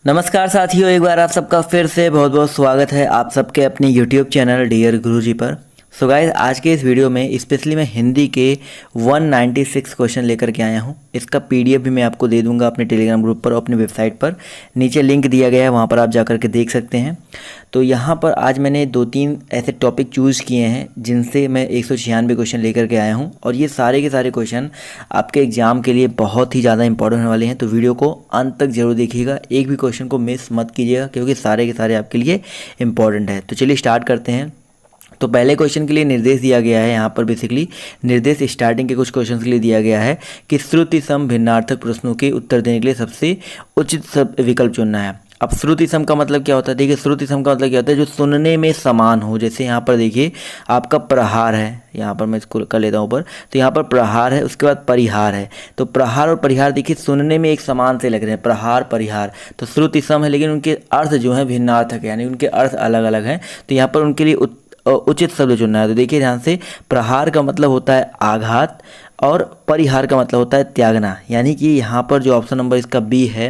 नमस्कार साथियों, एक बार आप सबका फिर से बहुत बहुत स्वागत है आप सबके अपने YouTube चैनल डियर गुरुजी पर। सो गाइस, आज के इस वीडियो में स्पेशली मैं हिंदी के 196 क्वेश्चन लेकर के आया हूं। इसका PDF भी मैं आपको दे दूंगा अपने टेलीग्राम ग्रुप पर और अपनी वेबसाइट पर। नीचे लिंक दिया गया है, वहां पर आप जाकर के देख सकते हैं। तो यहाँ पर आज मैंने 2-3 ऐसे टॉपिक चूज़ किए हैं जिनसे मैं 196 क्वेश्चन लेकर के आया हूँ, और ये सारे के सारे क्वेश्चन आपके एग्ज़ाम के लिए बहुत ही ज़्यादा इंपॉर्टेंट होने वाले हैं। तो वीडियो को अंत तक जरूर देखिएगा, एक भी क्वेश्चन को मिस मत कीजिएगा, क्योंकि सारे के सारे आपके लिए इंपॉर्टेंट है। तो चलिए स्टार्ट करते हैं। तो पहले क्वेश्चन के लिए निर्देश दिया गया है, यहाँ पर बेसिकली निर्देश स्टार्टिंग के कुछ क्वेश्चन के लिए दिया गया है कि श्रुति सम भिन्नार्थक प्रश्नों के उत्तर देने के लिए सबसे उचित विकल्प चुनना है। अब श्रुति सम का मतलब क्या होता है? देखिए, श्रुति सम का मतलब क्या होता है? जो सुनने में समान हो। जैसे यहाँ पर देखिए आपका प्रहार है, यहाँ पर मैं इसको कर लेता हूँ ऊपर। तो यहाँ पर प्रहार है, उसके बाद परिहार है। तो प्रहार और परिहार देखिए सुनने में एक समान से लग रहे हैं, प्रहार परिहार। तो श्रुति सम है, लेकिन उनके अर्थ जो है भिन्नार्थक है, यानी उनके अर्थ अलग अलग हैं। तो यहाँ पर उनके लिए उचित शब्द चुनना है। तो देखिए ध्यान से, प्रहार का मतलब होता है आघात और परिहार का मतलब होता है त्यागना, यानी कि यहाँ पर जो ऑप्शन नंबर इसका बी है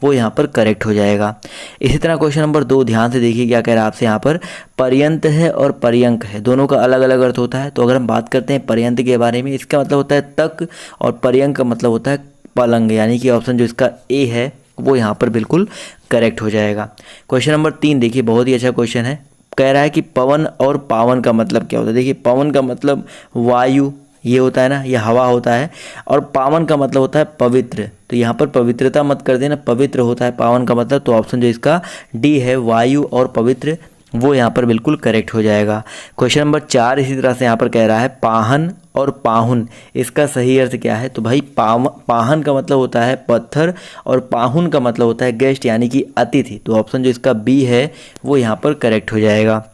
वो यहाँ पर करेक्ट हो जाएगा। इसी तरह क्वेश्चन नंबर 2 ध्यान से देखिए क्या कह रहा है आपसे। यहाँ पर पर्यंत है और पर्यंक है, दोनों का अलग अलग अर्थ होता है। तो अगर हम बात करते हैं पर्यंत के बारे में, इसका मतलब होता है तक, और पर्यंक का मतलब होता है पलंग, यानी कि ऑप्शन जो इसका ए है वो यहाँ पर बिल्कुल करेक्ट हो जाएगा। क्वेश्चन नंबर 3 देखिए, बहुत ही अच्छा क्वेश्चन है। कह रहा है कि पवन और पावन का मतलब क्या होता है। देखिए, पवन का मतलब वायु ये होता है ना, ये हवा होता है, और पावन का मतलब होता है पवित्र। तो यहाँ पर पवित्रता मत कर देना, पवित्र होता है पावन का मतलब। तो ऑप्शन जो इसका डी है वायु और पवित्र, वो यहाँ पर बिल्कुल करेक्ट हो जाएगा। क्वेश्चन नंबर 4 इसी तरह से यहाँ पर कह रहा है पाहन और पाहुन, इसका सही अर्थ क्या है? तो भाई पाहन का मतलब होता है पत्थर, और पाहुन का मतलब होता है गेस्ट, यानी कि अतिथि। तो ऑप्शन जो इसका बी है वो यहाँ पर करेक्ट हो जाएगा।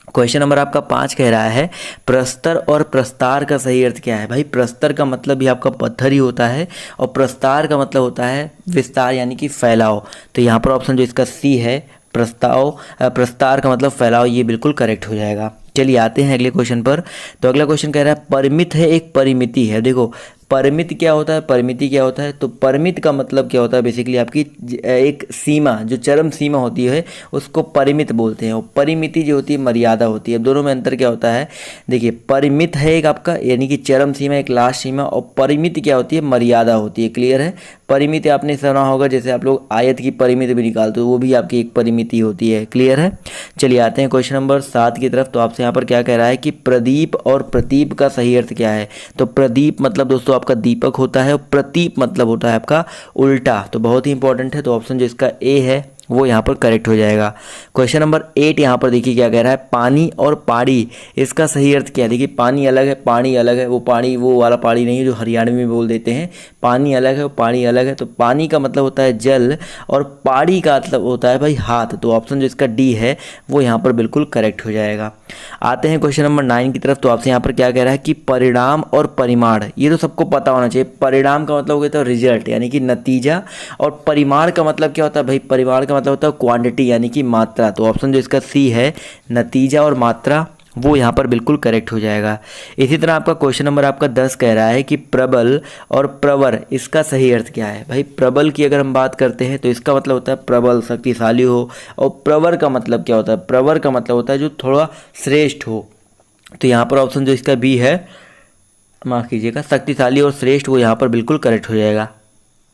क्वेश्चन नंबर आपका 5 कह रहा है प्रस्तर और प्रस्तार का सही अर्थ क्या है? भाई प्रस्तर का मतलब भी आपका पत्थर ही होता है, और प्रस्तार का मतलब होता है विस्तार, यानी कि फैलाव। तो यहाँ पर ऑप्शन जो इसका सी है प्रस्तार का मतलब फैलाव, ये बिल्कुल करेक्ट हो जाएगा। चलिए आते हैं अगले क्वेश्चन पर। तो अगला क्वेश्चन कह रहा है परिमित है एक परिमिति है। देखो परिमित क्या होता है, परिमिति क्या होता है? तो परिमित का मतलब क्या होता है? बेसिकली आपकी एक सीमा, जो चरम सीमा होती है उसको परिमित बोलते हैं, और परिमिति जो होती है मर्यादा होती है। दोनों में अंतर क्या होता है? देखिए, परिमित है एक आपका यानी कि चरम सीमा, एक लास्ट सीमा, और परिमिति क्या होती है? मर्यादा होती है। क्लियर है? परिमिति आपने सुना होगा, जैसे आप लोग आयत की परिमिति भी निकालते हो, वो भी आपकी एक परिमिति होती है। क्लियर है? चलिए आते हैं क्वेश्चन नंबर 7 की तरफ। तो आपसे यहाँ पर क्या कह रहा है कि प्रदीप और प्रतीप का सही अर्थ क्या है? तो प्रदीप मतलब दोस्तों आपका दीपक होता है, और प्रतीप मतलब होता है आपका उल्टा। तो बहुत ही इंपॉर्टेंट है। तो ऑप्शन जो इसका ए है वो यहाँ पर करेक्ट हो जाएगा। क्वेश्चन नंबर 8 यहाँ पर देखिए क्या कह रहा है पानी और पाड़ी, इसका सही अर्थ क्या है? देखिए पानी अलग है, पानी अलग है। वो पानी वो वाला पानी नहीं है जो हरियाणवी में बोल देते हैं। पानी अलग है, पानी अलग है। तो पानी का मतलब होता है जल, और पाड़ी का मतलब होता है भाई हाथ। तो ऑप्शन जो इसका डी है वो यहाँ पर बिल्कुल करेक्ट हो जाएगा। आते हैं क्वेश्चन नंबर 9 की तरफ। तो आपसे यहाँ पर क्या कह रहा है कि परिणाम और परिमाण, ये तो सबको पता होना चाहिए। परिणाम का मतलब होता है रिजल्ट, यानी कि नतीजा, और परिमाण का मतलब क्या होता है? भाई परिमाण का मतलब होता है क्वांटिटी, यानी कि मात्रा। तो ऑप्शन जो इसका सी है नतीजा और मात्रा, वो यहाँ पर बिल्कुल करेक्ट हो जाएगा। इसी तरह आपका क्वेश्चन नंबर आपका 10 कह रहा है कि प्रबल और प्रवर, इसका सही अर्थ क्या है? भाई प्रबल की अगर हम बात करते हैं तो इसका मतलब होता है प्रबल शक्तिशाली हो, और प्रवर का मतलब क्या होता है? प्रवर का मतलब होता है जो थोड़ा श्रेष्ठ हो। तो यहाँ पर ऑप्शन जो इसका बी है, माफ़ कीजिएगा, शक्तिशाली और श्रेष्ठ, वो यहाँ पर बिल्कुल करेक्ट हो जाएगा।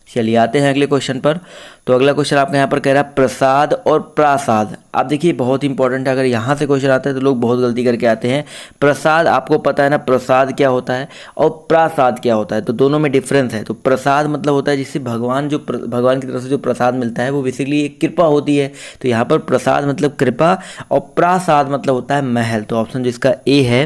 चलिए आते हैं अगले क्वेश्चन पर। तो अगला क्वेश्चन आपका यहाँ पर कह रहा है प्रसाद और प्रासाद। आप देखिए बहुत इंपॉर्टेंट है, अगर यहाँ से क्वेश्चन आता है तो लोग बहुत गलती करके आते हैं। प्रसाद आपको पता है ना प्रसाद क्या होता है, और प्रासाद क्या होता है? तो दोनों में डिफरेंस है। तो प्रसाद मतलब होता है जिससे भगवान की तरफ से जो प्रसाद मिलता है वो बेसिकली एक कृपा होती है। तो यहाँ पर प्रसाद मतलब कृपा, और प्रासाद मतलब होता है महल। तो ऑप्शन जिसका ए है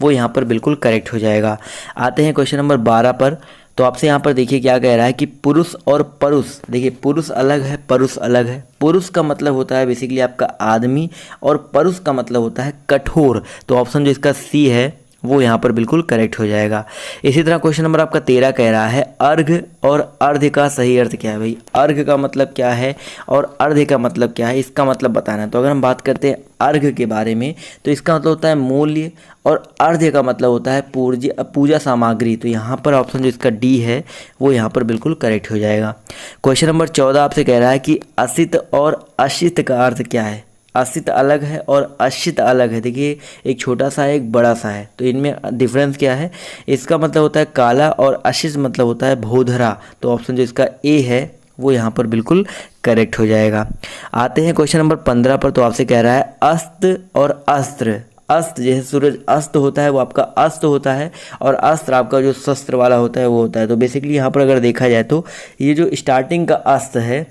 वो यहाँ पर बिल्कुल करेक्ट हो जाएगा। आते हैं क्वेश्चन नंबर 12 पर। तो आपसे यहाँ पर देखिए क्या कह रहा है कि पुरुष और परुष। देखिए पुरुष अलग है, परुष अलग है। पुरुष का मतलब होता है बेसिकली आपका आदमी, और परुष का मतलब होता है कठोर। तो ऑप्शन जो इसका सी है वो यहाँ पर बिल्कुल करेक्ट हो जाएगा। इसी तरह क्वेश्चन नंबर आपका 13 कह रहा है अर्घ और अर्घ का सही अर्थ क्या है। भाई अर्घ का मतलब क्या है और अर्घ का मतलब क्या है, इसका मतलब बताना है। तो अगर हम बात करते हैं अर्घ के बारे में तो इसका मतलब होता है मूल्य और अर्घ का मतलब होता है पूजा सामग्री। तो यहाँ पर ऑप्शन जो इसका डी है वो यहाँ पर बिल्कुल करेक्ट हो जाएगा। क्वेश्चन नंबर 14 आपसे कह रहा है कि असित और अशित का अर्थ क्या है। असित अलग है और अशित अलग है। देखिए एक छोटा सा है एक बड़ा सा है, तो इनमें डिफरेंस क्या है। इसका मतलब होता है काला और अशित मतलब होता है भोधरा। तो ऑप्शन जो इसका ए है वो यहाँ पर बिल्कुल करेक्ट हो जाएगा। आते हैं क्वेश्चन नंबर 15 पर। तो आपसे कह रहा है अस्त्र और अस्त्र। अस्त्र जैसे सूरज अस्त होता है वो आपका अस्त्र होता है और अस्त्र आपका जो शस्त्र वाला होता है वो होता है। तो बेसिकली यहाँ पर अगर देखा जाए तो ये जो स्टार्टिंग का अस्त्र है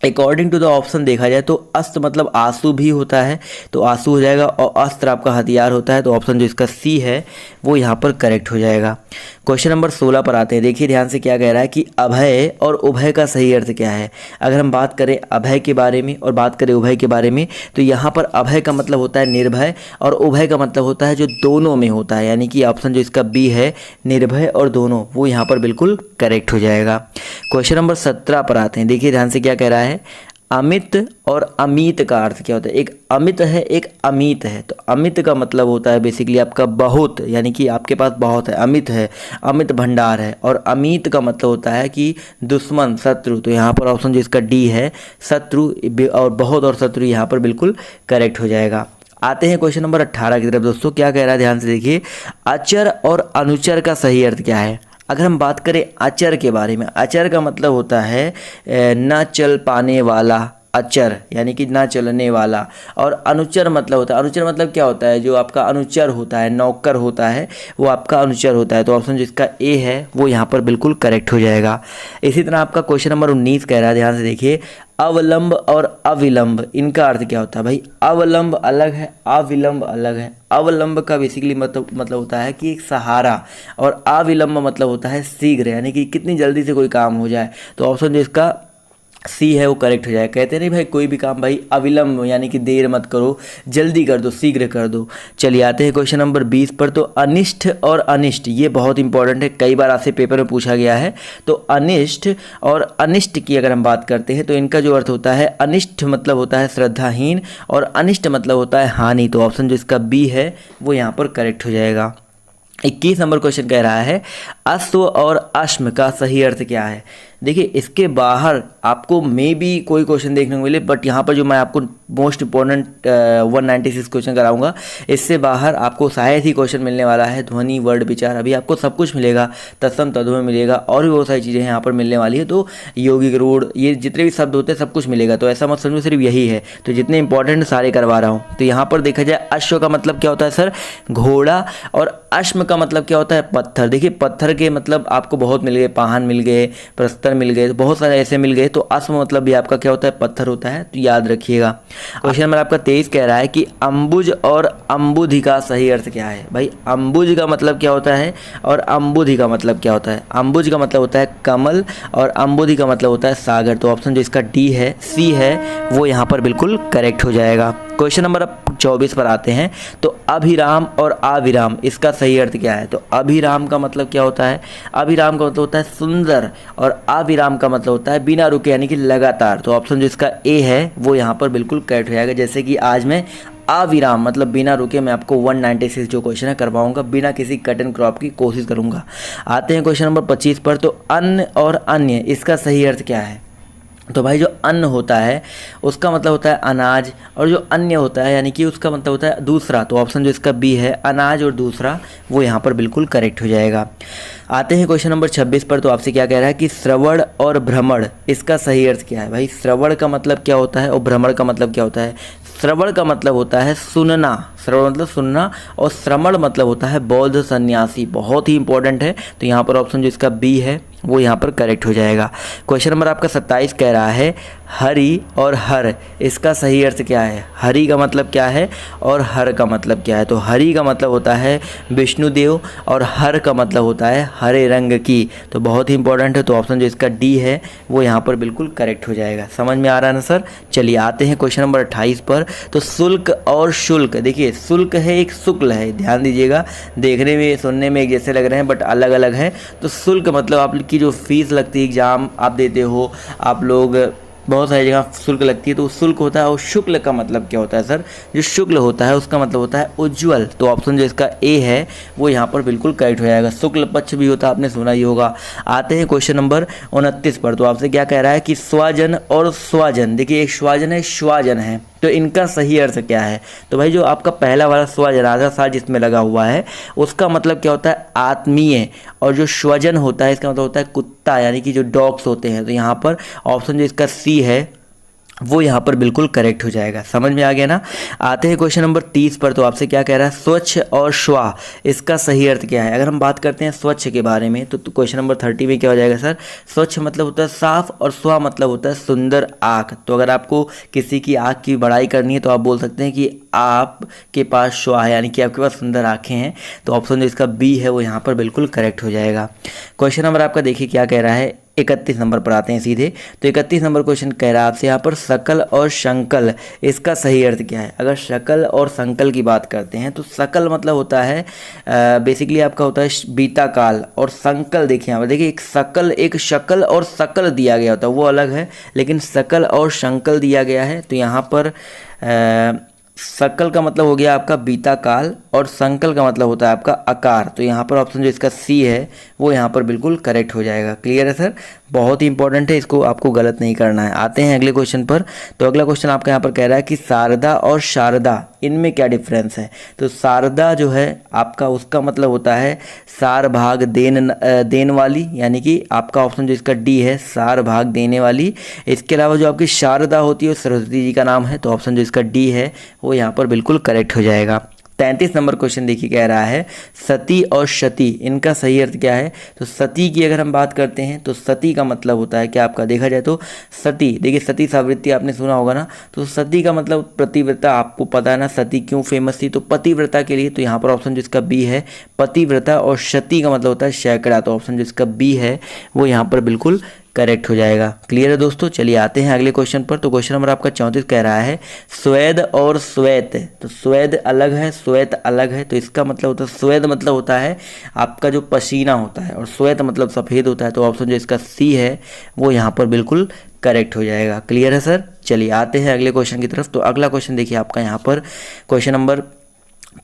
अकॉर्डिंग टू द ऑप्शन देखा जाए तो अस्त्र मतलब आंसू भी होता है, तो आंसू हो जाएगा, और अस्त्र आपका हथियार होता है। तो ऑप्शन जो इसका सी है वो यहाँ पर करेक्ट हो जाएगा। क्वेश्चन नंबर 16 पर आते हैं। देखिए ध्यान से क्या कह रहा है कि अभय और उभय का सही अर्थ क्या है। अगर हम बात करें अभय के बारे में और बात करें उभय के बारे में तो यहाँ पर अभय का मतलब होता है निर्भय और उभय का मतलब होता है जो दोनों में होता है, यानी कि ऑप्शन जो इसका बी है निर्भय और दोनों, वो यहाँ पर बिल्कुल करेक्ट हो जाएगा। क्वेश्चन नंबर 17 पर आते हैं। देखिए ध्यान से क्या कह रहा है अमित और अमित का अर्थ क्या होता है। एक अमित है एक अमित है। तो अमित का मतलब होता है बेसिकली आपका बहुत, यानी कि आपके पास बहुत है, अमित है, अमित भंडार है। और अमित का मतलब होता है कि दुश्मन शत्रु। तो यहाँ पर ऑप्शन जो इसका डी है शत्रु और बहुत और शत्रु यहाँ पर बिल्कुल करेक्ट हो जाएगा। आते हैं क्वेश्चन नंबर 18 की तरफ। दोस्तों क्या कह रहा है ध्यान से देखिए अचर और अनुचर का सही अर्थ क्या है। अगर हम बात करें अचर के बारे में, अचर का मतलब होता है न चल पाने वाला, अचर यानी कि ना चलने वाला। और अनुचर मतलब होता है, अनुचर मतलब क्या होता है, जो आपका अनुचर होता है, नौकर होता है, वो आपका अनुचर होता है। तो ऑप्शन जिसका ए है वो यहाँ पर बिल्कुल करेक्ट हो जाएगा। इसी तरह आपका क्वेश्चन नंबर 19 कह रहा है, ध्यान से देखिए अवलंब और अविलंब इनका अर्थ क्या होता है। भाई अवलंब अलग है, अविलंब अलग है। अवलंब का बेसिकली मतलब होता है कि एक सहारा, और अविलंब मतलब होता है शीघ्र, यानी कि कितनी जल्दी से कोई काम हो जाए। तो ऑप्शन जो इसका सी है वो करेक्ट हो जाएगा। कहते नहीं भाई कोई भी काम भाई अविलंब यानी कि देर मत करो, जल्दी कर दो, शीघ्र कर दो। चलिए आते हैं क्वेश्चन नंबर 20 पर। तो अनिष्ट और अनिष्ट ये बहुत इंपॉर्टेंट है, कई बार आपसे पेपर में पूछा गया है। तो अनिष्ट और अनिष्ट की अगर हम बात करते हैं तो इनका जो अर्थ होता है, अनिष्ट मतलब होता है श्रद्धाहीन और अनिष्ट मतलब होता है हानि। तो ऑप्शन जो इसका बी है वो यहाँ पर करेक्ट हो जाएगा। 21 नंबर क्वेश्चन कह रहा है अश्व और अश्म का सही अर्थ क्या है। देखिए इसके बाहर आपको मे बी कोई क्वेश्चन देखने को मिले, बट यहाँ पर जो मैं आपको मोस्ट इंपॉर्टेंट 196 क्वेश्चन कराऊंगा, इससे बाहर आपको शायद ही क्वेश्चन मिलने वाला है। ध्वनि वर्ड विचार, अभी आपको सब कुछ मिलेगा, तत्सम तद्भव मिलेगा और भी बहुत सारी चीज़ें यहाँ पर मिलने वाली है। तो यौगिक रूढ़ ये जितने भी शब्द होते हैं सब कुछ मिलेगा। तो ऐसा मत समझो सिर्फ यही है, तो जितने इंपॉर्टेंट सारे करवा रहा हूँ। तो यहाँ पर देखा जाए अश्व का मतलब क्या होता है सर, घोड़ा, और अश्म का मतलब क्या होता है, पत्थर। देखिए पत्थर के मतलब आपको बहुत मिल गए, पाहन मिल गए, प्रस्तर मिल गए, तो बहुत सारे ऐसे मिल गए। तो अश्म मतलब भी आपका क्या होता है, पत्थर होता है। तो याद रखिएगा। क्वेश्चन नंबर आपका 23 कह रहा है कि अम्बुज और अम्बुधि का सही अर्थ क्या है। भाई अम्बुज का मतलब क्या होता है और अम्बुधि का मतलब क्या होता है। अम्बुज का मतलब होता है कमल और अम्बुधि का मतलब होता है सागर। तो ऑप्शन जो इसका डी है, सी है, वो यहाँ पर बिल्कुल करेक्ट हो जाएगा। क्वेश्चन नंबर 24 पर आते हैं। तो अभिराम और अविराम इसका सही अर्थ क्या है। तो अभिराम का मतलब क्या होता है, अभिराम का मतलब होता है सुंदर, और अविराम का मतलब होता है बिना रुके यानी कि लगातार। तो ऑप्शन जो इसका ए है वो यहाँ पर बिल्कुल करेक्ट हो जाएगा। जैसे कि आज मैं अविराम मतलब बिना रुके मैं आपको 196 जो क्वेश्चन है करवाऊंगा, बिना किसी कट एंड क्रॉप की कोशिश करूंगा। आते हैं क्वेश्चन नंबर 25 पर। तो अन्न और अन्य इसका सही अर्थ क्या है। तो भाई जो अन्न होता है उसका मतलब होता है अनाज, और जो अन्य होता है यानी कि उसका मतलब होता है दूसरा। तो ऑप्शन जो इसका बी है, अनाज और दूसरा, वो यहाँ पर बिल्कुल करेक्ट हो जाएगा। आते हैं क्वेश्चन नंबर 26 पर। तो आपसे क्या कह रहा है कि श्रवण और भ्रमण इसका सही अर्थ क्या है। भाई श्रवण का मतलब क्या होता है और भ्रमण का मतलब क्या होता है। श्रवण का मतलब होता है सुनना, श्रवण मतलब सुनना, और श्रमण मतलब होता है बौद्ध सन्यासी। बहुत ही इंपॉर्टेंट है। तो यहाँ पर ऑप्शन जो इसका बी है वो यहाँ पर करेक्ट हो जाएगा। क्वेश्चन नंबर आपका 27 कह रहा है हरि और हर, इसका सही अर्थ क्या है? हरि का मतलब क्या है और हर का मतलब क्या है? तो हरि का मतलब होता है विष्णुदेव और हर का मतलब होता है हरे रंग की। तो बहुत ही इंपॉर्टेंट है, तो ऑप्शन जो इसका डी है वो यहाँ पर बिल्कुल करेक्ट हो जाएगा। समझ में आ रहा है ना सर? चलिए आते हैं क्वेश्चन नंबर 28 पर। तो शुल्क और शुल्क, देखिए शुल्क है एक शुक्ल है, ध्यान दीजिएगा, देखने में सुनने में एक जैसे लग रहे हैं बट अलग अलग है। तो शुल्क मतलब आपकी जो फीस लगती है, एग्जाम आप देते हो, आप लोग बहुत सारी जगह शुल्क लगती है, तो शुल्क होता है। और शुक्ल का मतलब क्या होता है सर? जो शुक्ल होता है उसका मतलब होता है उज्ज्वल। तो ऑप्शन जो इसका ए है वो यहाँ पर बिल्कुल करेक्ट हो जाएगा। शुक्ल पक्ष भी होता है, आपने सुना ही होगा। आते हैं क्वेश्चन नंबर 29 पर। तो आपसे क्या कह रहा है कि स्वजन और स्वजन, देखिए एक स्वजन है, श्वाजन है, तो इनका सही अर्थ क्या है? तो भाई जो आपका पहला वाला स्वजन आधा सा जिसमें लगा हुआ है उसका मतलब क्या होता है? आत्मीय। और जो स्वजन होता है इसका मतलब होता है कुत्ता, यानी कि जो डॉग्स होते हैं। तो यहाँ पर ऑप्शन जो इसका सी है वो यहाँ पर बिल्कुल करेक्ट हो जाएगा। समझ में आ गया ना? आते हैं क्वेश्चन नंबर 30 पर। तो आपसे क्या कह रहा है? स्वच्छ और श्वा, इसका सही अर्थ क्या है? अगर हम बात करते हैं स्वच्छ के बारे में तो क्वेश्चन नंबर 30 में क्या हो जाएगा सर? स्वच्छ मतलब होता है साफ और स्वा मतलब होता है सुंदर आँख। तो अगर आपको किसी की आँख की बड़ाई करनी है तो आप बोल सकते हैं कि आपके पास श्वा है, यानी कि आपके पास सुंदर आँखें हैं। तो ऑप्शन जो इसका बी है वो यहाँ पर बिल्कुल करेक्ट हो जाएगा। क्वेश्चन नंबर आपका देखिए क्या कह रहा है, 31 नंबर पर आते हैं सीधे। तो 31 नंबर क्वेश्चन कह रहा है आपसे यहाँ पर सकल और संकल, इसका सही अर्थ क्या है? अगर शकल और संकल की बात करते हैं तो सकल मतलब होता है बेसिकली आपका होता है बीता काल, और संकल देखिए यहाँ पर, देखिए एक सकल, एक शकल और सकल दिया गया होता है वो अलग है, लेकिन सकल और संकल दिया गया है। तो यहाँ पर सकल का मतलब हो गया आपका बीता काल और संकल का मतलब होता है आपका आकार। तो यहाँ पर ऑप्शन जो इसका सी है वो यहाँ पर बिल्कुल करेक्ट हो जाएगा। क्लियर है सर? बहुत ही इंपॉर्टेंट है, इसको आपको गलत नहीं करना है। आते हैं अगले क्वेश्चन पर। तो अगला क्वेश्चन आपका यहाँ पर कह रहा है कि शारदा और शारदा इनमें क्या डिफरेंस है? तो शारदा जो है आपका उसका मतलब होता है सार भाग देन वाली, यानी कि आपका ऑप्शन जो इसका डी है सार भाग देने वाली। इसके अलावा जो आपकी शारदा होती है वो सरस्वती जी का नाम है। तो ऑप्शन जो इसका डी है वो यहाँ पर बिल्कुल करेक्ट हो जाएगा। 33 नंबर क्वेश्चन देखिए कह रहा है सती और शती, इनका सही अर्थ क्या है? तो सती की अगर हम बात करते हैं तो सती का मतलब होता है क्या आपका? देखा जाए तो सती, देखिए सती सावित्री आपने सुना होगा ना, तो सती का मतलब पतिव्रता, आपको पता है ना सती क्यों फेमस थी? तो पतिव्रता के लिए। तो यहाँ पर ऑप्शन जिसका बी है पतिव्रता, और शती का मतलब होता है सैकड़ा। तो ऑप्शन जिसका बी है वो यहाँ पर बिल्कुल करेक्ट हो जाएगा। क्लियर है दोस्तों? चलिए आते हैं अगले क्वेश्चन पर। तो क्वेश्चन नंबर आपका 34 कह रहा है स्वेद और श्वेत। तो स्वेद अलग है, श्वेत अलग है। तो इसका मतलब होता है स्वेद मतलब होता है आपका जो पसीना होता है, और श्वेत मतलब सफ़ेद होता है। तो ऑप्शन जो इसका सी है वो यहाँ पर बिल्कुल करेक्ट हो जाएगा। क्लियर है सर? चलिए आते हैं अगले क्वेश्चन की तरफ। तो अगला क्वेश्चन देखिए आपका यहाँ पर क्वेश्चन नंबर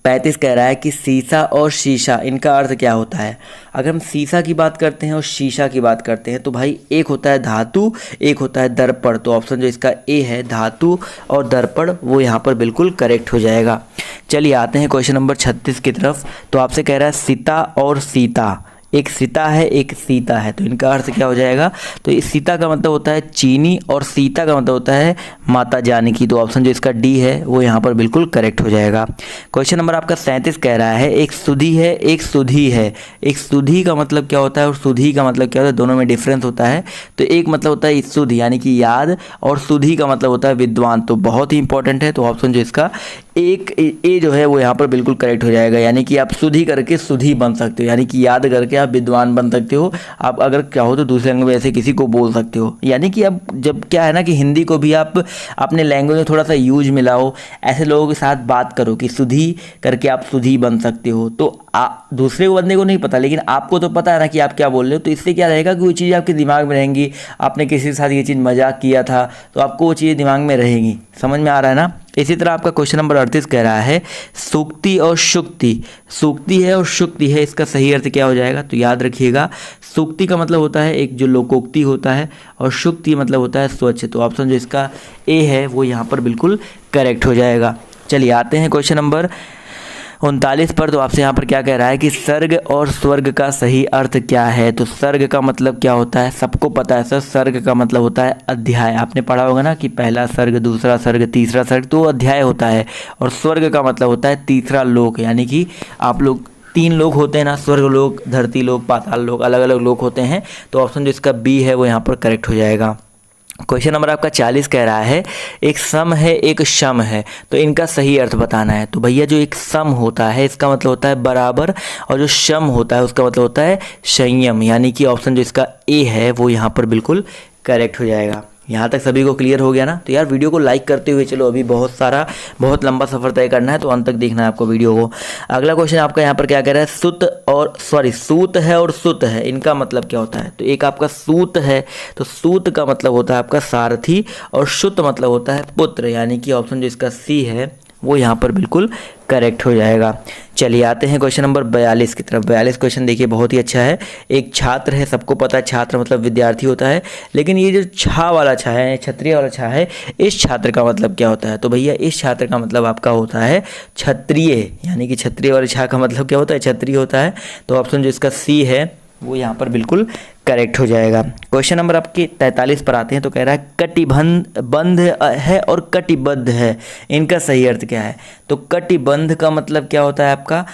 35 कह रहा है कि सीसा और शीशा, इनका अर्थ क्या होता है? अगर हम सीसा की बात करते हैं और शीशा की बात करते हैं तो भाई एक होता है धातु, एक होता है दर्पण। तो ऑप्शन जो इसका ए है धातु और दर्पण वो यहाँ पर बिल्कुल करेक्ट हो जाएगा। चलिए आते हैं क्वेश्चन नंबर 36 की तरफ। तो आपसे कह रहा है सीता और सीता, एक सीता है एक सीता है, तो इनका अर्थ क्या हो जाएगा? तो इस सीता का मतलब होता है चीनी और सीता का मतलब होता है माता जानकी। तो ऑप्शन जो इसका डी है वो यहाँ पर बिल्कुल करेक्ट हो जाएगा। क्वेश्चन नंबर आपका 37 कह रहा है एक सुधी है एक सुधी है। एक सुधी का मतलब क्या होता है और सुधी का मतलब क्या होता है? दोनों में डिफरेंस होता है। तो एक मतलब होता है सुधी यानी कि याद, और सुधी का मतलब होता है विद्वान। तो बहुत ही इंपॉर्टेंट है। तो ऑप्शन जो इसका एक ए जो है वो यहाँ पर बिल्कुल करेक्ट हो जाएगा, यानी कि आप सुधी करके सुधी बन सकते हो, यानी कि याद करके आप विद्वान बन सकते हो। आप अगर चाहो तो दूसरे लैंग्वेज में ऐसे किसी को बोल सकते हो, यानी कि अब जब क्या है ना कि हिंदी को भी आप अपने लैंग्वेज में थोड़ा सा यूज मिलाओ, ऐसे लोगों के साथ बात करो कि सुधी करके आप सुधी बन सकते हो। तो दूसरे बंदे को नहीं पता, लेकिन आपको तो पता है ना कि आप क्या बोल रहे हो। तो इससे क्या रहेगा कि वो चीज़ आपके दिमाग में रहेंगी। आपने किसी के साथ ये चीज़ मजाक किया था तो आपको वो चीज़ दिमाग में रहेंगी। समझ में आ रहा है ना? इसी तरह आपका क्वेश्चन नंबर 38 कह रहा है सूक्ति और शुक्ति। सूक्ति है और शुक्ति है, इसका सही अर्थ क्या हो जाएगा? तो याद रखिएगा सूक्ति का मतलब होता है एक जो लोकोक्ति होता है, और शुक्ति मतलब होता है स्वच्छ। तो ऑप्शन जो इसका ए है वो यहाँ पर बिल्कुल करेक्ट हो जाएगा। चलिए आते हैं क्वेश्चन नंबर 39 पर। तो आपसे यहाँ पर क्या कह रहा है कि सर्ग और स्वर्ग का सही अर्थ क्या है? तो सर्ग का मतलब क्या होता है? सबको पता है सर, सर्ग का मतलब होता है अध्याय। आपने पढ़ा होगा ना कि पहला सर्ग, दूसरा सर्ग, तीसरा सर्ग, तो अध्याय होता है। और स्वर्ग का मतलब होता है तीसरा लोक, यानी कि आप लोग 3 लोग होते हैं ना, स्वर्ग लोक, धरती लोक, पाताल लोक, अलग अलग लोक होते हैं। तो ऑप्शन जो इसका बी है वो यहाँ पर करेक्ट हो जाएगा। क्वेश्चन नंबर आपका 40 कह रहा है एक सम है एक शम है, तो इनका सही अर्थ बताना है। तो भैया जो एक सम होता है इसका मतलब होता है बराबर, और जो शम होता है उसका मतलब होता है संयम, यानी कि ऑप्शन जो इसका ए है वो यहाँ पर बिल्कुल करेक्ट हो जाएगा। यहाँ तक सभी को क्लियर हो गया ना? तो यार वीडियो को लाइक करते हुए चलो, अभी बहुत लंबा सफ़र तय करना है, तो अंत तक देखना है आपको वीडियो को। अगला क्वेश्चन आपका यहाँ पर क्या कह रहा है, सूत है और सुत है, इनका मतलब क्या होता है? तो एक आपका सूत है, तो सूत का मतलब होता है आपका सारथी, और शुत मतलब होता है पुत्र, यानी कि ऑप्शन जो इसका सी है वो यहाँ पर बिल्कुल करेक्ट हो जाएगा। चलिए आते हैं क्वेश्चन नंबर 42 की तरफ। 42 क्वेश्चन देखिए बहुत ही अच्छा है। एक छात्र है, सबको पता है छात्र मतलब विद्यार्थी होता है, लेकिन ये जो छा वाला छा है, क्षत्रिय वाला छा है, इस छात्र का मतलब क्या होता है? तो भैया इस छात्र का मतलब आपका होता है क्षत्रिय, यानी कि क्षत्रिय वाले छा का मतलब क्या होता है? क्षत्रिय होता है। तो ऑप्शन जो इसका सी है वो यहाँ पर बिल्कुल करेक्ट हो जाएगा। क्वेश्चन नंबर आपके 43 पर आते हैं। तो कह रहा है कटिबंध है और कटिबद्ध है, इनका सही अर्थ क्या है? तो कटिबंध का मतलब क्या होता है आपका?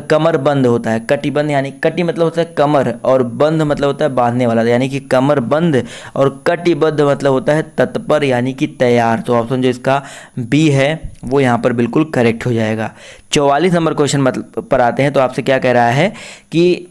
कमर बंद होता है। कटिबंध यानी कटि मतलब होता है कमर, और बंध मतलब होता है बांधने वाला, यानी कि कमर बंद, और कटिबद्ध मतलब होता है तत्पर, यानी कि तैयार। तो ऑप्शन जो इसका बी है वो यहाँ पर बिल्कुल करेक्ट हो जाएगा। 44 नंबर क्वेश्चन पर आते हैं। तो आपसे क्या कह रहा है कि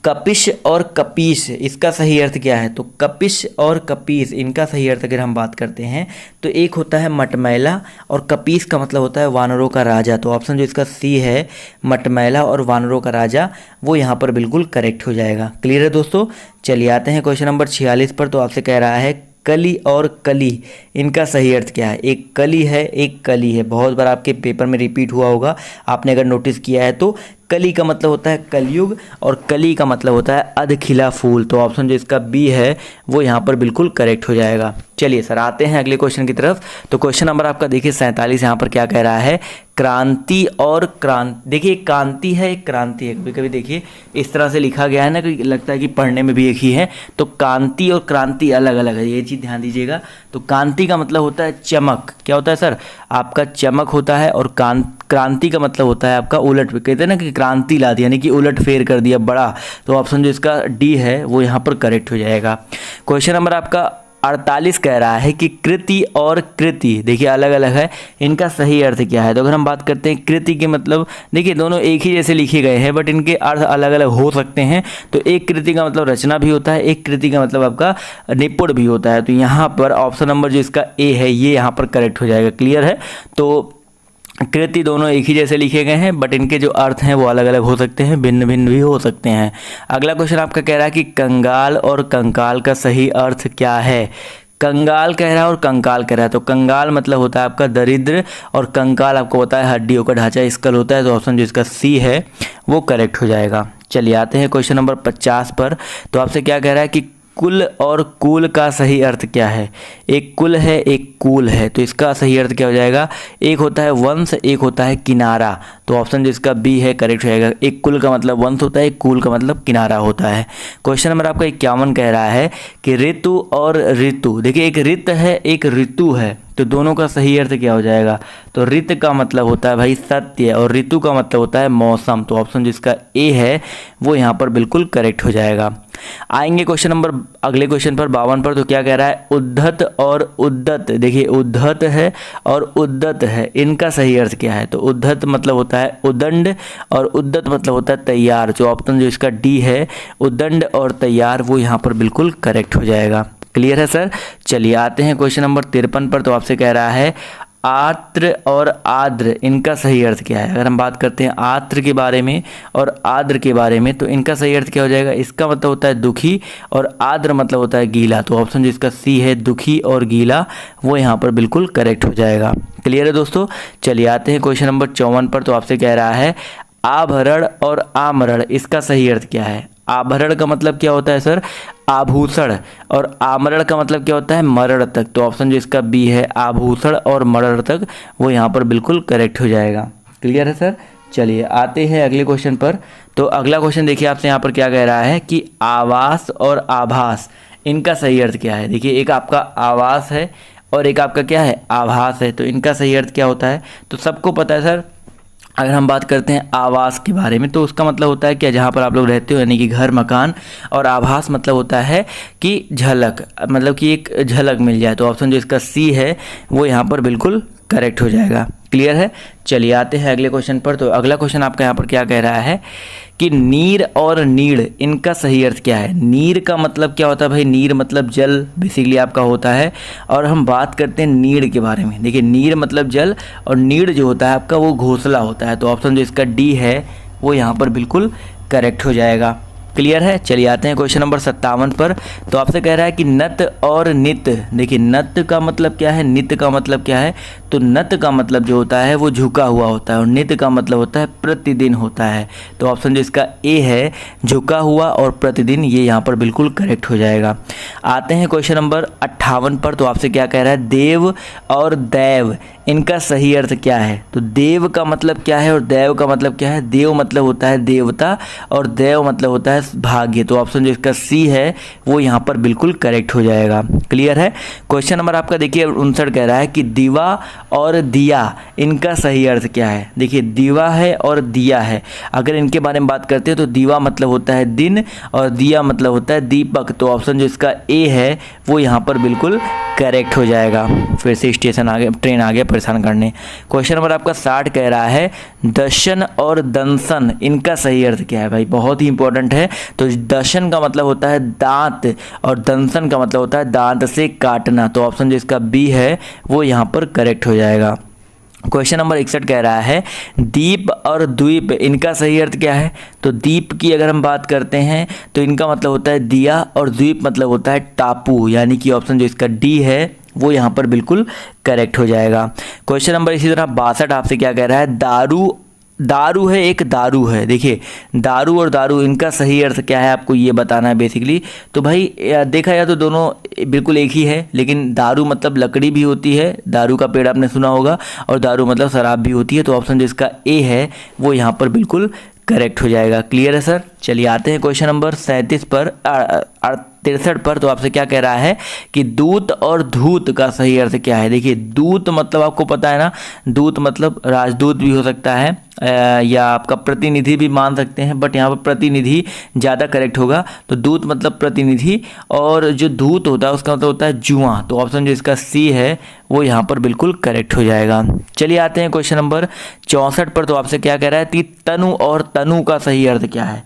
कपिश और कपीश, इसका सही अर्थ क्या है? तो कपिश और कपीश, इनका सही अर्थ अगर हम बात करते हैं तो एक होता है मटमैला, और कपीश का मतलब होता है वानरों का राजा। तो ऑप्शन जो इसका सी है मटमैला और वानरों का राजा, वो यहाँ पर बिल्कुल करेक्ट हो जाएगा। क्लियर है दोस्तों? चलिए आते हैं क्वेश्चन नंबर 46 पर। तो आपसे कह रहा है कली और कली, इनका सही अर्थ क्या है? एक कली है एक कली है, बहुत बार आपके पेपर में रिपीट हुआ होगा, आपने अगर नोटिस किया है तो। कली का मतलब होता है कलयुग, और कली का मतलब होता है अधखिला फूल। तो ऑप्शन जो इसका बी है वो यहाँ पर बिल्कुल करेक्ट हो जाएगा। चलिए सर आते हैं अगले क्वेश्चन की तरफ। तो क्वेश्चन नंबर आपका देखिए 47 यहाँ पर क्या कह रहा है, क्रांति और क्रांति। देखिए एक क्रांति है एक क्रांति है, कभी कभी देखिए इस तरह से लिखा गया है ना कि लगता है कि पढ़ने में भी एक ही है। तो क्रांति और क्रांति अलग अलग है, ये चीज़ ध्यान दीजिएगा। तो क्रांति का मतलब होता है चमक, क्या होता है सर? आपका चमक होता है, और क्रांति का मतलब होता है आपका उलट, कहते हैं ना कि क्रांति ला दी, यानी कि उलट फेर कर दिया, बड़ा। तो ऑप्शन जो इसका डी है वो यहाँ पर करेक्ट हो जाएगा। क्वेश्चन नंबर आपका 48 कह रहा है कि कृति और कृति, देखिए अलग अलग है, इनका सही अर्थ क्या है? तो अगर हम बात करते हैं कृति के मतलब, देखिए दोनों एक ही जैसे लिखे गए हैं बट इनके अर्थ अलग अलग हो सकते हैं। तो एक कृति का मतलब रचना भी होता है, एक कृति का मतलब आपका निपुण भी होता है। तो यहाँ पर ऑप्शन नंबर जो इसका ए है ये यहाँ पर करेक्ट हो जाएगा। क्लियर है? तो कृति दोनों एक ही जैसे लिखे गए हैं बट इनके जो अर्थ हैं वो अलग अलग हो सकते हैं, भिन्न भिन्न भी हो सकते हैं। अगला क्वेश्चन आपका कह रहा है कि कंगाल और कंकाल का सही अर्थ क्या है? कंगाल कह रहा है और कंकाल कह रहा है। तो कंगाल मतलब होता है आपका दरिद्र, और कंकाल आपको पता है हड्डियों का ढांचा स्कल होता है। तो ऑप्शन जो इसका सी है वो करेक्ट हो जाएगा। चलिए आते हैं क्वेश्चन नंबर 50 पर। तो आपसे क्या कह रहा है कि कुल और कूल का सही अर्थ क्या है? एक कुल है एक कूल है, तो इसका सही अर्थ क्या हो जाएगा? एक होता है वंश, एक होता है किनारा। तो ऑप्शन जो इसका बी है करेक्ट हो जाएगा। एक कुल का मतलब वंश होता है, एक कूल का मतलब किनारा होता है। क्वेश्चन नंबर आपका 51 कह रहा है कि ऋतु और ऋतु, देखिए एक ऋत है एक ऋतु है, तो दोनों का सही अर्थ क्या हो जाएगा? तो ऋत का मतलब होता है भाई सत्य, और ऋतु का मतलब होता है मौसम। तो ऑप्शन जिसका ए है वो यहाँ पर बिल्कुल करेक्ट हो जाएगा। आएंगे क्वेश्चन नंबर अगले क्वेश्चन पर 52 पर। तो क्या कह रहा है, उद्धत और उद्दत, देखिए उद्धत है और उद्दत है, इनका सही अर्थ क्या है? तो उद्धत मतलब होता है उदंड, और उद्दत मतलब होता है तैयार। जो ऑप्शन जो इसका डी है उदंड और तैयार, वो यहाँ पर बिल्कुल करेक्ट हो जाएगा। क्लियर है सर? चलिए आते हैं क्वेश्चन नंबर 53 पर। तो आपसे कह रहा है आत्र और आद्र, इनका सही अर्थ क्या है? अगर हम बात करते हैं आत्र के बारे में और आद्र के बारे में, तो इनका सही अर्थ क्या हो जाएगा? इसका मतलब होता है दुखी, और आद्र मतलब होता है गीला। तो ऑप्शन जिसका सी है दुखी और गीला, वो यहाँ पर बिल्कुल करेक्ट हो जाएगा। क्लियर है दोस्तों? चलिए आते हैं क्वेश्चन नंबर 54 पर। तो आपसे कह रहा है आभरण और आमरण, इसका सही अर्थ क्या है? आभरण का मतलब क्या होता है सर? आभूषण, और आमरण का मतलब क्या होता है? मरण तक। तो ऑप्शन जो इसका बी है आभूषण और मरण तक, वो यहाँ पर बिल्कुल करेक्ट हो जाएगा। क्लियर है सर? चलिए आते हैं अगले क्वेश्चन पर। तो अगला क्वेश्चन देखिए आपसे यहाँ पर क्या कह रहा है कि आवास और आभास, इनका सही अर्थ क्या है? देखिए एक आपका आवास है और एक आपका क्या है? आभास है। तो इनका सही अर्थ क्या होता है? तो सबको पता है सर, अगर हम बात करते हैं आवास के बारे में तो उसका मतलब होता है क्या, जहाँ पर आप लोग रहते हो, यानी कि घर मकान। और आभास मतलब होता है कि झलक, मतलब कि एक झलक मिल जाए। तो ऑप्शन जो इसका सी है वो यहाँ पर बिल्कुल करेक्ट हो जाएगा। क्लियर है। चलिए आते हैं अगले क्वेश्चन पर। तो अगला क्वेश्चन आपका यहाँ पर क्या कह रहा है कि नीर और नीड़ इनका सही अर्थ क्या है। नीर का मतलब क्या होता है भाई, नीर मतलब जल बेसिकली आपका होता है। और हम बात करते हैं नीड़ के बारे में। देखिए नीर मतलब जल और नीड़ जो होता है आपका वो घोंसला होता है। तो ऑप्शन जो इसका डी है वो यहाँ पर बिल्कुल करेक्ट हो जाएगा। क्लियर है। चलिए आते हैं क्वेश्चन नंबर 57 पर। तो आपसे कह रहा है कि नत और नित। देखिए नत का मतलब क्या है, नित का मतलब क्या है। तो नत का मतलब जो होता है वो झुका हुआ होता है और नित का मतलब होता है प्रतिदिन होता है। तो ऑप्शन जो इसका ए है झुका हुआ और प्रतिदिन, ये यहाँ पर बिल्कुल करेक्ट हो जाएगा। आते हैं क्वेश्चन नंबर 58 पर। तो आपसे क्या कह रहा है, देव और दैव इनका सही अर्थ क्या है। तो देव का मतलब क्या है और दैव का मतलब क्या है। देव मतलब होता है देवता और दैव मतलब होता है भाग्य। तो ऑप्शन जो इसका सी है वो यहाँ पर बिल्कुल करेक्ट हो जाएगा। क्लियर है। क्वेश्चन नंबर आपका देखिए 59 कह रहा है कि दीवा और दिया इनका सही अर्थ क्या है। देखिए दीवा है और दिया है, अगर इनके बारे में बात करते हैं तो दीवा मतलब होता है दिन और दिया मतलब होता है दीपक। तो ऑप्शन जो इसका ए है वो यहाँ पर बिल्कुल करेक्ट हो जाएगा। फिर से स्टेशन आ गया, ट्रेन आ गया परेशान करने। क्वेश्चन नंबर आपका 60 कह रहा है दशन और दंसन इनका सही अर्थ क्या है। भाई बहुत ही इंपॉर्टेंट है। तो दशन का मतलब होता है दांत और दंसन का मतलब होता है दांत से काटना। तो ऑप्शन जो इसका बी है वो यहाँ पर करेक्ट हो जाएगा। क्वेश्चन नंबर 61 कह रहा है दीप और द्वीप इनका सही अर्थ क्या है। तो दीप की अगर हम बात करते हैं तो इनका मतलब होता है दिया और द्वीप मतलब होता है टापू, यानी कि ऑप्शन जो इसका डी है वो यहाँ पर बिल्कुल करेक्ट हो जाएगा। क्वेश्चन नंबर इसी तरह 62 आपसे क्या कह रहा है, दारू दारू है एक दारू है। देखिए दारू और दारू इनका सही अर्थ क्या है आपको ये बताना है बेसिकली। तो भाई देखा जाए तो दोनों बिल्कुल एक ही है, लेकिन दारू मतलब लकड़ी भी होती है, दारू का पेड़ आपने सुना होगा, और दारू मतलब शराब भी होती है। तो ऑप्शन जिसका ए है वो यहाँ पर बिल्कुल करेक्ट हो जाएगा। क्लियर है सर। चलिए आते हैं क्वेश्चन नंबर 37 पर 63 पर। तो आपसे क्या कह रहा है कि दूत और धूत का सही अर्थ क्या है। देखिए दूत मतलब आपको पता है ना, दूत मतलब राजदूत भी हो सकता है या आपका प्रतिनिधि भी मान सकते हैं, बट यहाँ पर प्रतिनिधि ज़्यादा करेक्ट होगा। तो दूत मतलब प्रतिनिधि और जो धूत होता है उसका मतलब होता है जुआ। तो ऑप्शन जो इसका सी है वो यहाँ पर बिल्कुल करेक्ट हो जाएगा। चलिए आते हैं क्वेश्चन नंबर 64 पर। तो आपसे क्या कह रहा है कि तनु और तनु का सही अर्थ क्या है।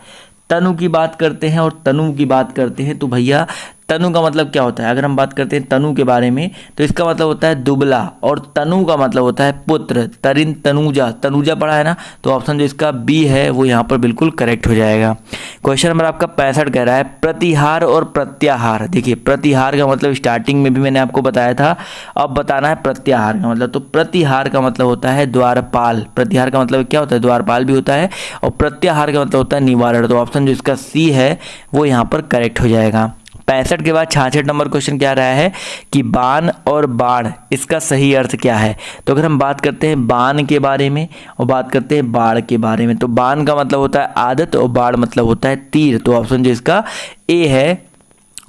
तनु की बात करते हैं और तनु की बात करते हैं तो भैया तनु का मतलब क्या होता है। अगर हम बात करते हैं तनु के बारे में तो इसका मतलब होता है दुबला, और तनु का मतलब होता है पुत्र। तरिन तनुजा, तनुजा पढ़ा है ना। तो ऑप्शन जो इसका बी है वो यहाँ पर बिल्कुल करेक्ट हो जाएगा। क्वेश्चन नंबर आपका 65 कह रहा है प्रतिहार और प्रत्याहार। देखिए प्रतिहार का मतलब स्टार्टिंग में भी मैंने आपको बताया था, अब बताना है प्रत्याहार का मतलब। तो प्रतिहार का मतलब होता है द्वारपाल। प्रतिहार का मतलब क्या होता है, द्वारपाल भी होता है, और प्रत्याहार का मतलब होता है निवारण। तो ऑप्शन जो इसका सी है वो यहाँ पर करेक्ट हो जाएगा। 65 के बाद 66 नंबर क्वेश्चन क्या रहा है कि बाण और बाण इसका सही अर्थ क्या है। तो अगर हम बात करते हैं बाण के बारे में और बात करते हैं बाण के बारे में, तो बाण का मतलब होता है आदत और बाण मतलब होता है तीर। तो ऑप्शन जो इसका ए है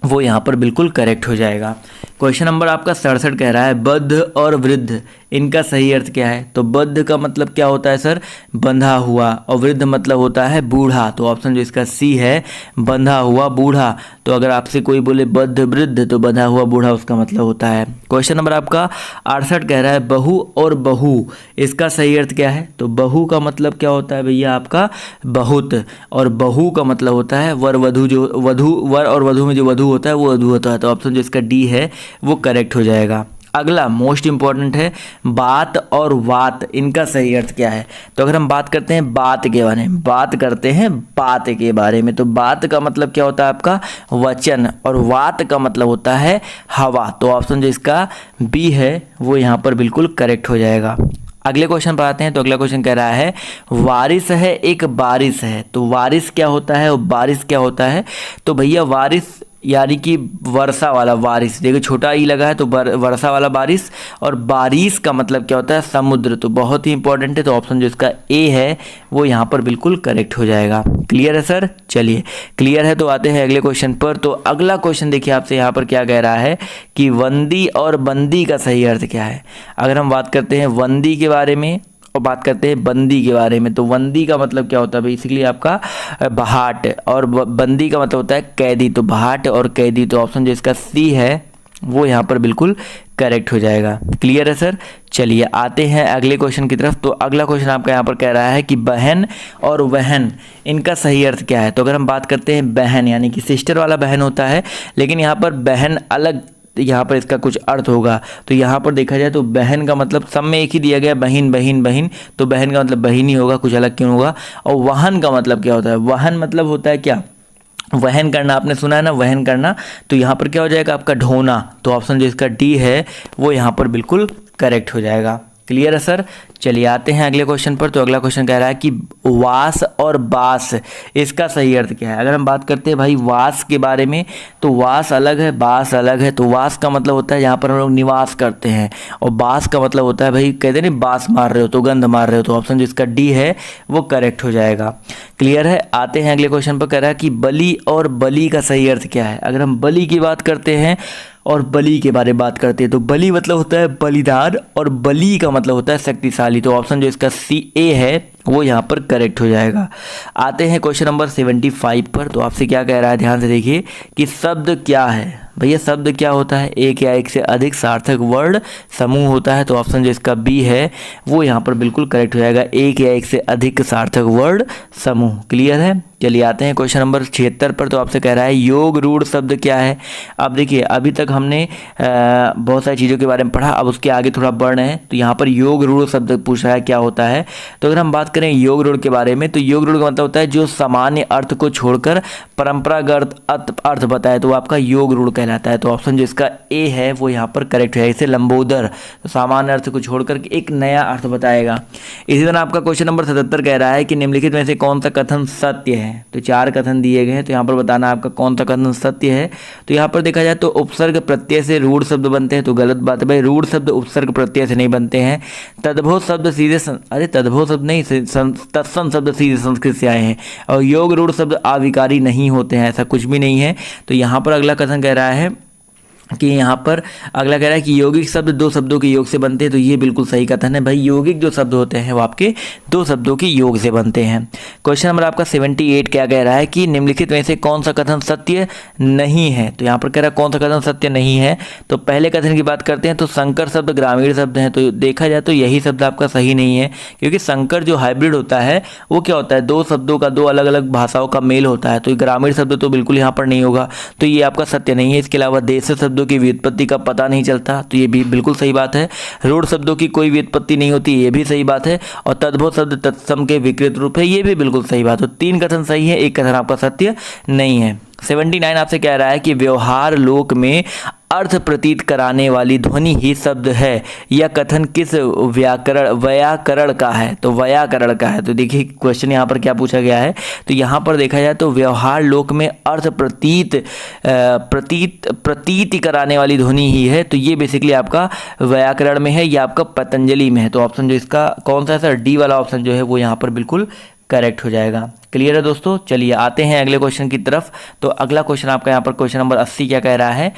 वो यहाँ पर बिल्कुल करेक्ट हो जाएगा। क्वेश्चन नंबर आपका 67 कह रहा है बद्ध और वृद्ध इनका सही अर्थ क्या है। तो बद्ध का मतलब क्या होता है सर, बंधा हुआ, और वृद्ध मतलब होता है बूढ़ा। तो ऑप्शन जो इसका सी है बंधा हुआ बूढ़ा। तो अगर आपसे कोई बोले बद्ध वृद्ध तो बंधा हुआ बूढ़ा उसका मतलब होता है। क्वेश्चन नंबर आपका 68 कह रहा है बहु और बहु इसका सही अर्थ क्या है। तो बहु का मतलब क्या होता है भैया आपका बहुत, और बहु का मतलब होता है वर वधु। जो वधु, वर और वधु में जो वधु होता है वो वधु होता है। तो ऑप्शन जो इसका डी है वो करेक्ट हो जाएगा। अगला मोस्ट इंपॉर्टेंट है बात और वात इनका सही अर्थ क्या है। तो अगर हम बात करते हैं बात के बारे में, बात करते हैं बात के बारे में, तो बात का मतलब क्या होता है आपका वचन, और वात का मतलब होता है हवा। तो ऑप्शन जो इसका बी है वो यहाँ पर बिल्कुल करेक्ट हो जाएगा। अगले क्वेश्चन पर आते हैं। तो अगला क्वेश्चन कह रहा है वारिस है एक बारिश है। तो वारिस क्या होता है और बारिश क्या होता है। तो भैया वारिस यानी कि वर्षा वाला बारिश, देखो छोटा ई लगा है तो वर्षा वाला बारिश, और बारिश का मतलब क्या होता है समुद्र। तो बहुत ही इंपॉर्टेंट है। तो ऑप्शन जो इसका ए है वो यहाँ पर बिल्कुल करेक्ट हो जाएगा। क्लियर है सर। चलिए क्लियर है तो आते हैं अगले क्वेश्चन पर। तो अगला क्वेश्चन देखिए आपसे यहाँ पर क्या कह रहा है कि वंदी और बंदी का सही अर्थ क्या है। अगर हम बात करते हैं वंदी के बारे में और बात करते हैं बंदी के बारे में। तो बंदी का मतलब क्या होता है, बेसिकली आपका बहाट, और बंदी का मतलब होता है कैदी। तो बहाट और कैदी, तो ऑप्शन जो इसका सी है वो यहाँ पर बिल्कुल करेक्ट हो जाएगा। क्लियर है सर। चलिए आते हैं अगले क्वेश्चन की तरफ। तो अगला क्वेश्चन आपका यहाँ पर कह रहा है कि बहन और वहन, इनका सही अर्थ क्या है। तो अगर हम बात करते हैं बहन, यानी कि सिस्टर वाला बहन होता है, लेकिन यहाँ पर बहन अलग, यहाँ पर इसका कुछ अर्थ होगा। तो यहाँ पर देखा जाए तो बहन का मतलब सब में एक ही दिया गया, बहन बहन बहन, तो बहन का मतलब बहन ही होगा, कुछ अलग क्यों होगा। और वहन का मतलब क्या होता है, वहन मतलब होता है क्या, वहन करना, आपने सुना है ना वहन करना। तो यहाँ पर क्या हो जाएगा आपका ढोना। तो ऑप्शन जो इसका डी है वो यहाँ पर बिल्कुल करेक्ट हो जाएगा। क्लियर है सर। चलिए आते हैं अगले क्वेश्चन पर। तो अगला क्वेश्चन कह रहा है कि वास और बास, इसका सही अर्थ क्या है। अगर हम बात करते हैं भाई वास के बारे में, तो वास अलग है, बास अलग है। तो वास का मतलब होता है जहाँ पर हम लोग निवास करते हैं, और बास का मतलब होता है भाई कहते हैं नहीं बास मार रहे हो तो गंध मार रहे हो। तो ऑप्शन जिसका डी है वो करेक्ट हो जाएगा। क्लियर है। आते हैं अगले क्वेश्चन पर। कह रहा है कि बलि और बलि का सही अर्थ क्या है। अगर हम बलि की बात करते हैं और बलि के बारे में बात करते हैं, तो बलि मतलब होता है बलिदान, और बलि का मतलब होता है शक्तिशाली। तो ऑप्शन जो इसका सी ए है वो यहाँ पर करेक्ट हो जाएगा। आते हैं क्वेश्चन नंबर 75 पर। तो आपसे क्या कह रहा है, ध्यान से देखिए कि शब्द क्या है। भैया शब्द क्या होता है, एक या एक से अधिक सार्थक वर्ड समूह होता है। तो ऑप्शन जो इसका बी है वो यहाँ पर बिल्कुल करेक्ट हो जाएगा, एक या एक से अधिक सार्थक वर्ड समूह। क्लियर है। चलिए आते हैं क्वेश्चन नंबर 76 पर। तो आपसे कह रहा है योग रूढ़ शब्द क्या है। अब देखिए अभी तक हमने बहुत सारी चीज़ों के बारे में पढ़ा, अब उसके आगे थोड़ा बढ़ है। तो यहाँ पर योग रूढ़ शब्द पूछ रहा है क्या होता है। तो अगर हम बात करें योग रूढ़ के बारे में, तो योग रूढ़ का मतलब होता है जो सामान्य अर्थ को छोड़कर परंपरागत अर्थ बताए, तो आपका योग रूढ़ कहलाता है। तो ऑप्शन जो इसका ए है वो यहाँ पर करेक्ट है। इसे लंबोदर, तो सामान्य अर्थ को छोड़कर एक नया अर्थ बताएगा। इसी तरह आपका क्वेश्चन नंबर 77 कह रहा है कि निम्नलिखित में से कौन सा कथन सत्य है। तो 4 कथन दिए गए हैं, तो यहाँ पर बताना आपका कौन सा कथन सत्य है। तो यहाँ पर देखा जाए तो उपसर्ग प्रत्यय से रूढ़ शब्द बनते हैं, तो गलत बात है भाई, रूढ़ शब्द उपसर्ग प्रत्यय से नहीं बनते हैं। तद्भव शब्द सीधे अरे तद्भव शब्द नहीं, तत्सम शब्द सीधे संस्कृत से आए हैं, और योग रूढ़ शब्द अविकारी नहीं होते हैं, ऐसा कुछ भी नहीं है। तो यहाँ पर अगला कथन कह रहा है कि यहाँ पर अगला कह रहा है कि यौगिक शब्द 2 शब्दों के योग से बनते हैं। तो ये बिल्कुल सही कथन है भाई, यौगिक जो शब्द होते हैं वो आपके 2 शब्दों के योग से बनते हैं। क्वेश्चन नंबर आपका 78 क्या कह रहा है कि निम्नलिखित में से कौन सा कथन सत्य नहीं है। तो यहाँ पर कह रहा है कौन सा कथन सत्य नहीं है। तो पहले कथन की बात करते हैं, तो संकर शब्द ग्रामीण शब्द हैं। तो देखा जाए तो यही शब्द आपका सही नहीं है, क्योंकि संकर जो हाइब्रिड होता है वो क्या होता है, 2 शब्दों का 2 अलग अलग भाषाओं का मेल होता है। तो ग्रामीण शब्द तो बिल्कुल यहाँ पर नहीं होगा, तो ये आपका सत्य नहीं है। इसके अलावा देश शब्दों की व्युत्पत्ति का पता नहीं चलता, तो ये भी बिल्कुल सही बात है। रूढ़ शब्दों की कोई व्युत्पत्ति नहीं होती, ये भी सही बात है। और तद्भव शब्द तत्सम के विकृत रूप है, ये भी बिल्कुल सही बात है। तो 3 कथन सही है, 1 कथन आपका सत्य नहीं है। 79 आपसे कह रहा है कि व्यवहार लोक में अर्थ प्रतीत कराने वाली ध्वनि ही शब्द है। यह कथन किस व्याकरण का है। तो व्याकरण का है। तो देखिए क्वेश्चन यहाँ पर क्या पूछा गया है। तो यहाँ पर देखा जाए तो व्यवहार लोक में अर्थ प्रतीति कराने वाली ध्वनि ही है। तो ये बेसिकली आपका व्याकरण में है, या आपका पतंजलि में है। तो ऑप्शन जो इसका कौन सा है सर, डी वाला ऑप्शन जो है वो यहाँ पर बिल्कुल करेक्ट हो जाएगा। क्लियर है दोस्तों। चलिए आते हैं अगले क्वेश्चन की तरफ। तो अगला क्वेश्चन आपका यहाँ पर क्वेश्चन नंबर 80 क्या कह रहा है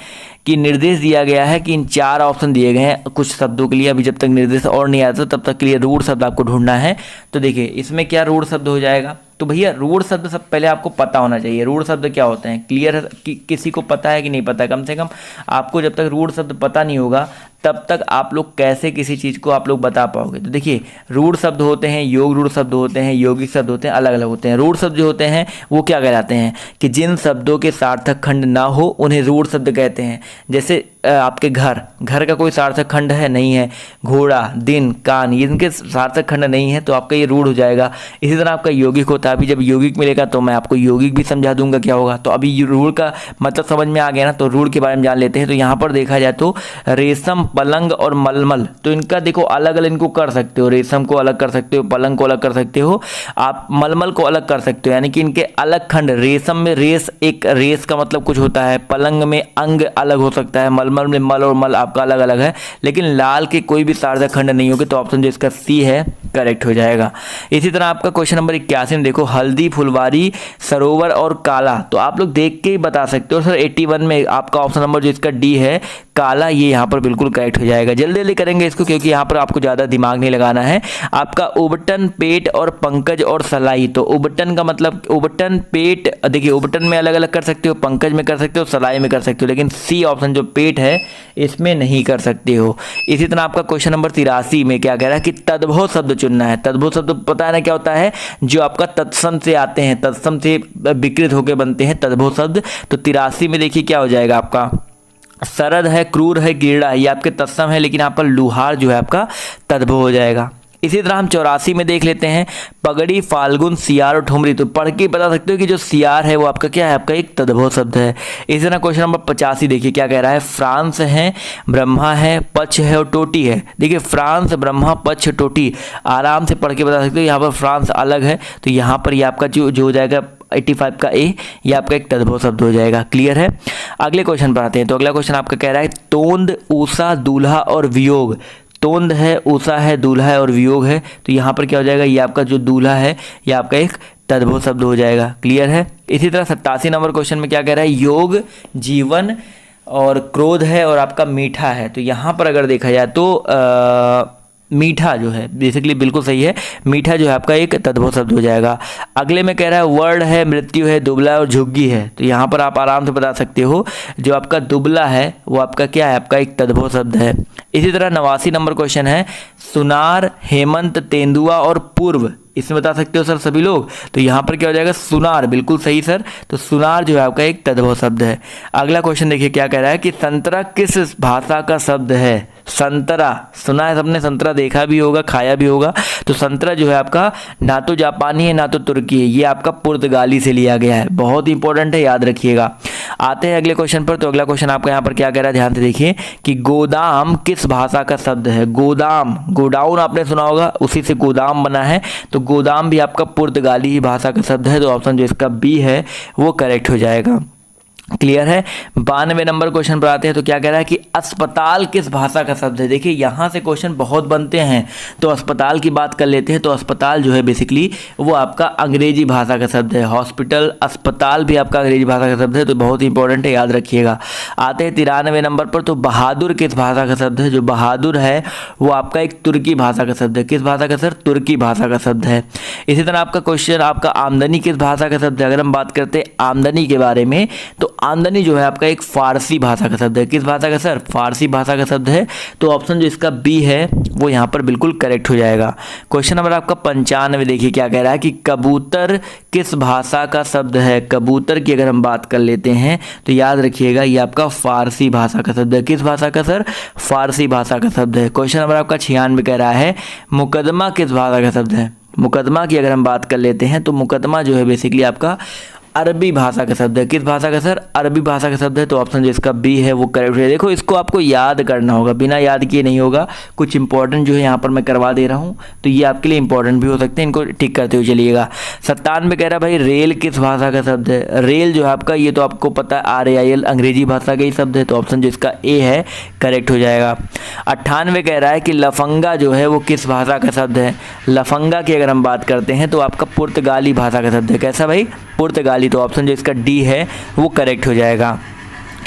कि निर्देश दिया गया है कि इन 4 ऑप्शन दिए गए हैं कुछ शब्दों के लिए, अभी जब तक निर्देश और नहीं आता तब तक के लिए रूढ़ शब्द आपको ढूंढना है। तो देखिए इसमें क्या रूढ़ शब्द हो जाएगा। तो भैया रूढ़ शब्द सब पहले आपको पता होना चाहिए, रूढ़ शब्द क्या होते हैं। क्लियर है कि किसी को पता है कि नहीं पता है। कम से कम आपको जब तक रूढ़ शब्द पता नहीं होगा तब तक आप लोग कैसे किसी चीज़ को आप लोग बता पाओगे। तो देखिए रूढ़ शब्द होते हैं, योग रूढ़ शब्द होते हैं, यौगिक शब्द होते हैं, अलग अलग होते हैं। रूढ़ शब्द जो होते हैं वो क्या कहलाते हैं कि जिन शब्दों के सार्थक खंड ना हो उन्हें रूढ़ शब्द कहते हैं। जैसे आपके घर का कोई सार्थक खंड है नहीं है, घोड़ा, दिन, कान, ये इनके सार्थक खंड नहीं है, तो आपका ये रूढ़ हो जाएगा। इसी तरह आपका यौगिक होता है। अभी जब यौगिक मिलेगा तो मैं आपको यौगिक भी समझा दूंगा क्या होगा। तो अभी रूढ़ का मतलब समझ में आ गया ना, तो रूढ़ के बारे में जान लेते हैं। तो यहाँ पर देखा जाए तो रेशम, पलंग और मलमल, तो इनका देखो अलग अलग इनको कर सकते हो। रेशम को अलग कर सकते हो, पलंग को अलग कर सकते हो, आप मलमल को अलग कर सकते हो, यानी कि इनके अलग खंड। रेशम में रेस, एक रेस का मतलब कुछ होता है, पलंग में अंग अलग हो सकता है, मलमल में मल और मल आपका अलग अलग है, लेकिन लाल के कोई भी सार्थक खंड नहीं होंगे। तो ऑप्शन जो इसका सी है करेक्ट हो जाएगा। इसी तरह आपका क्वेश्चन नंबर 81 में देखो, हल्दी, फुलवारी, सरोवर और काला। तो आप लोग देख के ही बता सकते हो सर 81 में आपका ऑप्शन नंबर जो इसका डी है काला, ये यहाँ पर बिल्कुल करेक्ट हो जाएगा। जल्दी जल्दी करेंगे इसको क्योंकि यहाँ पर आपको ज़्यादा दिमाग नहीं लगाना है। आपका उबटन, पेट और पंकज और सलाई। तो उबटन का मतलब उबटन, पेट, देखिए उबटन में अलग अलग कर सकते हो, पंकज में कर सकते हो, सलाई में कर सकते हो, लेकिन सी ऑप्शन जो पेट है इसमें नहीं कर सकते हो। इसी तरह आपका क्वेश्चन नंबर 83 में क्या कह रहा है कि तद्भव शब्द चुनना है। तद्भव शब्द पता है ना क्या होता है, जो आपका तत्सम से आते हैं, तत्सम से विकृत होकर बनते हैं तद्भव शब्द। तो 83 में देखिए क्या हो जाएगा आपका, सरद है, क्रूर है, कीड़ा है, ये आपके तत्सम है, लेकिन यहाँ पर लुहार जो है आपका तद्भव हो जाएगा। इसी तरह हम 84 में देख लेते हैं, पगड़ी, फाल्गुन, सियार और ठुमरी। तो पढ़ के बता सकते हो कि जो सियार है वो आपका क्या है, आपका एक तद्भव शब्द है। इसी तरह क्वेश्चन नंबर 85 देखिए क्या कह रहा है, फ्रांस है, ब्रह्मा है, पक्ष है और टोटी है। देखिए फ्रांस, ब्रह्मा, पक्ष, टोटी, आराम से पढ़ के बता सकते हो। यहाँ पर फ्रांस अलग है, तो यहाँ पर ये आपका जो हो जाएगा 85 का ए, ये आपका एक तद्भव शब्द हो जाएगा। क्लियर है। अगले क्वेश्चन पर आते हैं। तो अगला क्वेश्चन आपका कह रहा है, तोंद, ऊषा, दूल्हा और वियोग। तोंद है, ऊषा है, दूल्हा है और वियोग है। तो यहाँ पर क्या हो जाएगा, ये आपका जो दूल्हा है ये आपका एक तद्भव शब्द हो जाएगा। क्लियर है। इसी तरह 87 नंबर क्वेश्चन में क्या कह रहा है, योग, जीवन और क्रोध है और आपका मीठा है। तो यहाँ पर अगर देखा जाए तो मीठा जो है बेसिकली बिल्कुल सही है, मीठा जो है आपका एक तद्भव शब्द हो जाएगा। अगले में कह रहा है, वर्ण है, मृत्यु है, दुबला और झुग्गी है। तो यहाँ पर आप आराम से बता सकते हो जो आपका दुबला है वो आपका क्या है, आपका एक तद्भव शब्द है। इसी तरह 89 नंबर क्वेश्चन है, सुनार, हेमंत, तेंदुआ और पूर्व। इसमें बता सकते हो सर सभी लोग। तो यहाँ पर क्या हो जाएगा, सुनार, बिल्कुल सही सर। तो सुनार जो है आपका एक तद्भव शब्द है। अगला क्वेश्चन देखिए क्या कह रहा है कि संतरा किस भाषा का शब्द है। संतरा सुना है सबने, संतरा देखा भी होगा, खाया भी होगा। तो संतरा जो है आपका ना तो जापानी है ना तो तुर्की है, ये आपका पुर्तगाली से लिया गया है। बहुत इंपॉर्टेंट है, याद रखिएगा। आते हैं अगले क्वेश्चन पर। तो अगला क्वेश्चन आपका यहाँ पर क्या कह रहा है, ध्यान से देखिए कि गोदाम किस भाषा का शब्द है। गोदाम, गोडाउन आपने सुना होगा, उसी से गोदाम बना है। तो गोदाम भी आपका पुर्तगाली ही भाषा का शब्द है। तो ऑप्शन जो इसका बी है वो करेक्ट हो जाएगा। क्लियर है। 92 नंबर क्वेश्चन पर आते हैं। तो क्या कह रहा है कि अस्पताल किस भाषा का शब्द है। देखिए यहाँ से क्वेश्चन बहुत बनते हैं, तो अस्पताल की बात कर लेते हैं। तो अस्पताल जो है बेसिकली वो आपका अंग्रेजी भाषा का शब्द है। हॉस्पिटल, अस्पताल भी आपका अंग्रेजी भाषा का शब्द है। तो बहुत इंपॉर्टेंट है, याद रखिएगा। आते हैं 93 नंबर पर। तो बहादुर किस भाषा का शब्द है। जो बहादुर है वो आपका एक तुर्की भाषा का शब्द है। किस भाषा का सर, तुर्की भाषा का शब्द है। इसी तरह आपका क्वेश्चन आपका आमदनी किस भाषा का शब्द है। अगर हम बात करते हैं आमदनी के बारे में, तो आमदनी जो है आपका एक फारसी भाषा का शब्द है। किस भाषा का सर, फारसी भाषा का शब्द है। तो ऑप्शन जो इसका बी है वो यहाँ पर बिल्कुल करेक्ट हो जाएगा। क्वेश्चन नंबर आपका 95 देखिए क्या कह रहा है कि कबूतर किस भाषा का शब्द है। कबूतर की अगर हम बात कर लेते हैं तो याद रखिएगा ये आपका फारसी भाषा का शब्द है। किस भाषा का सर, फारसी भाषा का शब्द है। क्वेश्चन नंबर आपका 96 कह रहा है मुकदमा किस भाषा का शब्द है। मुकदमा की अगर हम बात कर लेते हैं तो मुकदमा जो है बेसिकली आपका अरबी भाषा का शब्द है। किस भाषा का सर, अरबी भाषा का शब्द है। तो ऑप्शन जो इसका बी है वो करेक्ट है। देखो इसको आपको याद करना होगा, बिना याद किए नहीं होगा। कुछ इंपॉर्टेंट जो है यहाँ पर मैं करवा दे रहा हूँ, तो ये आपके लिए इंपॉर्टेंट भी हो सकते हैं, इनको टिक करते हुए चलिएगा। 97 कह रहा है भाई रेल किस भाषा का शब्द है। रेल जो है आपका, ये तो आपको पता है RAIL अंग्रेजी भाषा का ही शब्द है। तो ऑप्शन जो इसका ए है करेक्ट हो जाएगा। 98 कह रहा है कि लफंगा जो है वो किस भाषा का शब्द है। लफंगा की अगर हम बात करते हैं तो आपका पुर्तगाली भाषा का शब्द है। कैसा भाई, पुर्तगाली। तो ऑप्शन जो इसका डी है वो करेक्ट हो जाएगा।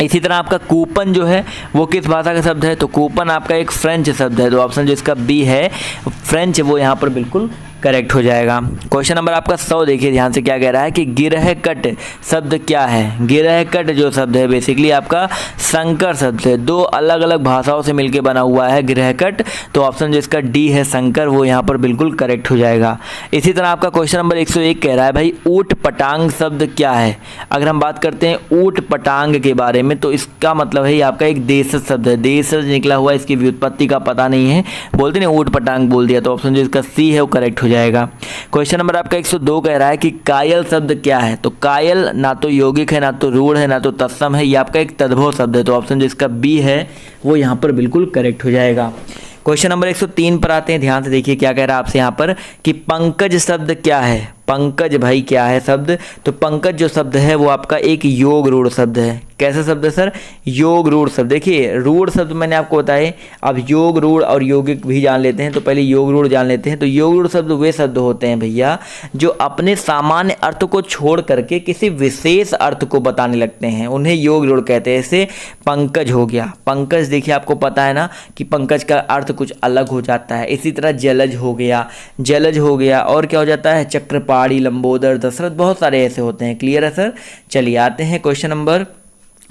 इसी तरह आपका कूपन जो है वो किस भाषा का शब्द है। तो कूपन आपका एक फ्रेंच शब्द है। तो ऑप्शन जो इसका बी है फ्रेंच, वो यहाँ पर बिल्कुल करेक्ट हो जाएगा। क्वेश्चन नंबर आपका 100 देखिए ध्यान से क्या कह रहा है कि गिरह कट शब्द क्या है। गिरह कट जो शब्द है बेसिकली आपका संकर शब्द है। दो अलग अलग भाषाओं से मिलकर बना हुआ है गिरह कट। तो ऑप्शन जो इसका डी है संकर, वो यहाँ पर बिल्कुल करेक्ट हो जाएगा। इसी तरह आपका क्वेश्चन नंबर 101 कह रहा है भाई ऊट पटांग शब्द क्या है। अगर हम बात करते हैं ऊट पटांग के बारे में, तो इसका मतलब है ये आपका एक देशज शब्द है। देशज निकला हुआ, इसकी व्युत्पत्ति का पता नहीं है, बोलते नहीं ऊट पटांग बोल दिया। तो ऑप्शन जो इसका सी है वो करेक्ट हो जाएगा। क्वेश्चन नंबर आपका 102 कह रहा है कि कायल शब्द क्या है। तो कायल ना तो यौगिक है, ना तो रूढ़ है, ना तो तत्सम है, ये आपका एक तद्भव शब्द है। तो ऑप्शन जो इसका बी है वो यहाँ पर बिल्कुल करेक्ट हो जाएगा। क्वेश्चन नंबर 103 पर आते हैं। ध्यान से देखिए क्या कह रहा है आपसे यहाँ पर कि पंकज शब्द क्या है। पंकज भाई क्या है शब्द। तो पंकज जो शब्द है वो आपका एक योग रूढ़ शब्द है। कैसा शब्द है सर? योग रूढ़ शब्द। देखिए रूढ़ शब्द मैंने आपको बताए, अब योग रूढ़ और यौगिक भी जान लेते हैं। तो पहले योग रूढ़ जान लेते हैं। तो योग रूढ़ शब्द वे शब्द होते हैं भैया जो अपने सामान्य अर्थ को छोड़ करके किसी विशेष अर्थ को बताने लगते हैं, उन्हें योग रूढ़ कहते हैं। जैसे पंकज हो गया, पंकज देखिए आपको पता है ना कि पंकज का अर्थ कुछ अलग हो जाता है। इसी तरह जलज हो गया, जलज हो गया, और क्या हो जाता है? चक्रपाणी, लंबोदर, दशरथ, बहुत सारे ऐसे होते हैं। क्लियर है सर? चलिए आते हैं क्वेश्चन नंबर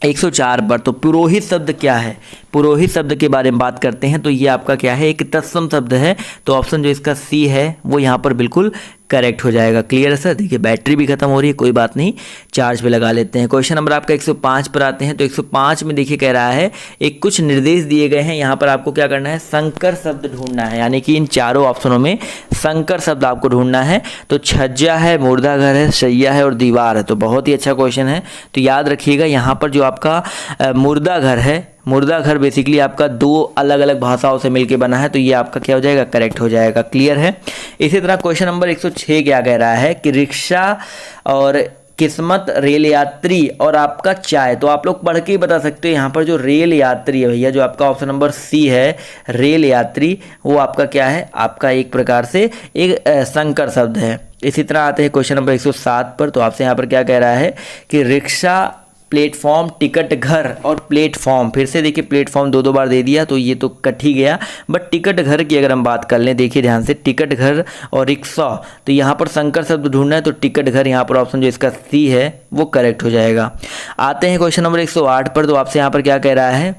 104 पर। तो पुरोहित शब्द क्या है? पुरोहित शब्द के बारे में बात करते हैं। तो ये आपका क्या है? एक तत्सम शब्द है। तो ऑप्शन जो इसका सी है वो यहाँ पर बिल्कुल करेक्ट हो जाएगा। क्लियर है सर? देखिए बैटरी भी खत्म हो रही है, कोई बात नहीं, चार्ज पे लगा लेते हैं। क्वेश्चन नंबर आपका 105 पर आते हैं। तो 105 में देखिए कह रहा है एक कुछ निर्देश दिए गए हैं, यहाँ पर आपको क्या करना है? संकर शब्द ढूंढना है, यानी कि इन चारों ऑप्शनों में संकर शब्द आपको ढूंढना है। तो छज्जा है, मुर्दा घर है, शैया है और दीवार है। तो बहुत ही अच्छा क्वेश्चन है। तो याद रखिएगा यहाँ पर जो आपका मुर्दा घर है, मुर्दा घर बेसिकली आपका दो अलग अलग भाषाओं से मिलके बना है। तो ये आपका क्या हो जाएगा? करेक्ट हो जाएगा। क्लियर है? इसी तरह क्वेश्चन नंबर 106 क्या कह रहा है कि रिक्शा और किस्मत, रेल यात्री और आपका चाय। तो आप लोग पढ़ के ही बता सकते हो। यहाँ पर जो रेल यात्री है भैया, जो आपका ऑप्शन नंबर सी है रेल यात्री, वो आपका क्या है? आपका एक प्रकार से एक संकर शब्द है। इसी तरह आते हैं क्वेश्चन नंबर 107 पर। तो आपसे यहाँ पर क्या कह रहा है कि रिक्शा, प्लेटफॉर्म, टिकट घर और प्लेटफॉर्म। फिर से देखिए प्लेटफॉर्म दो बार दे दिया तो ये तो कट ही गया। बट टिकट घर की अगर हम बात कर लें, देखिए ध्यान से, टिकट घर और रिक्शा, तो यहाँ पर संकर शब्द ढूंढना है। तो टिकट घर यहाँ पर ऑप्शन जो इसका सी है वो करेक्ट हो जाएगा। आते हैं क्वेश्चन नंबर 108 पर। तो आपसे यहाँ पर क्या कह रहा है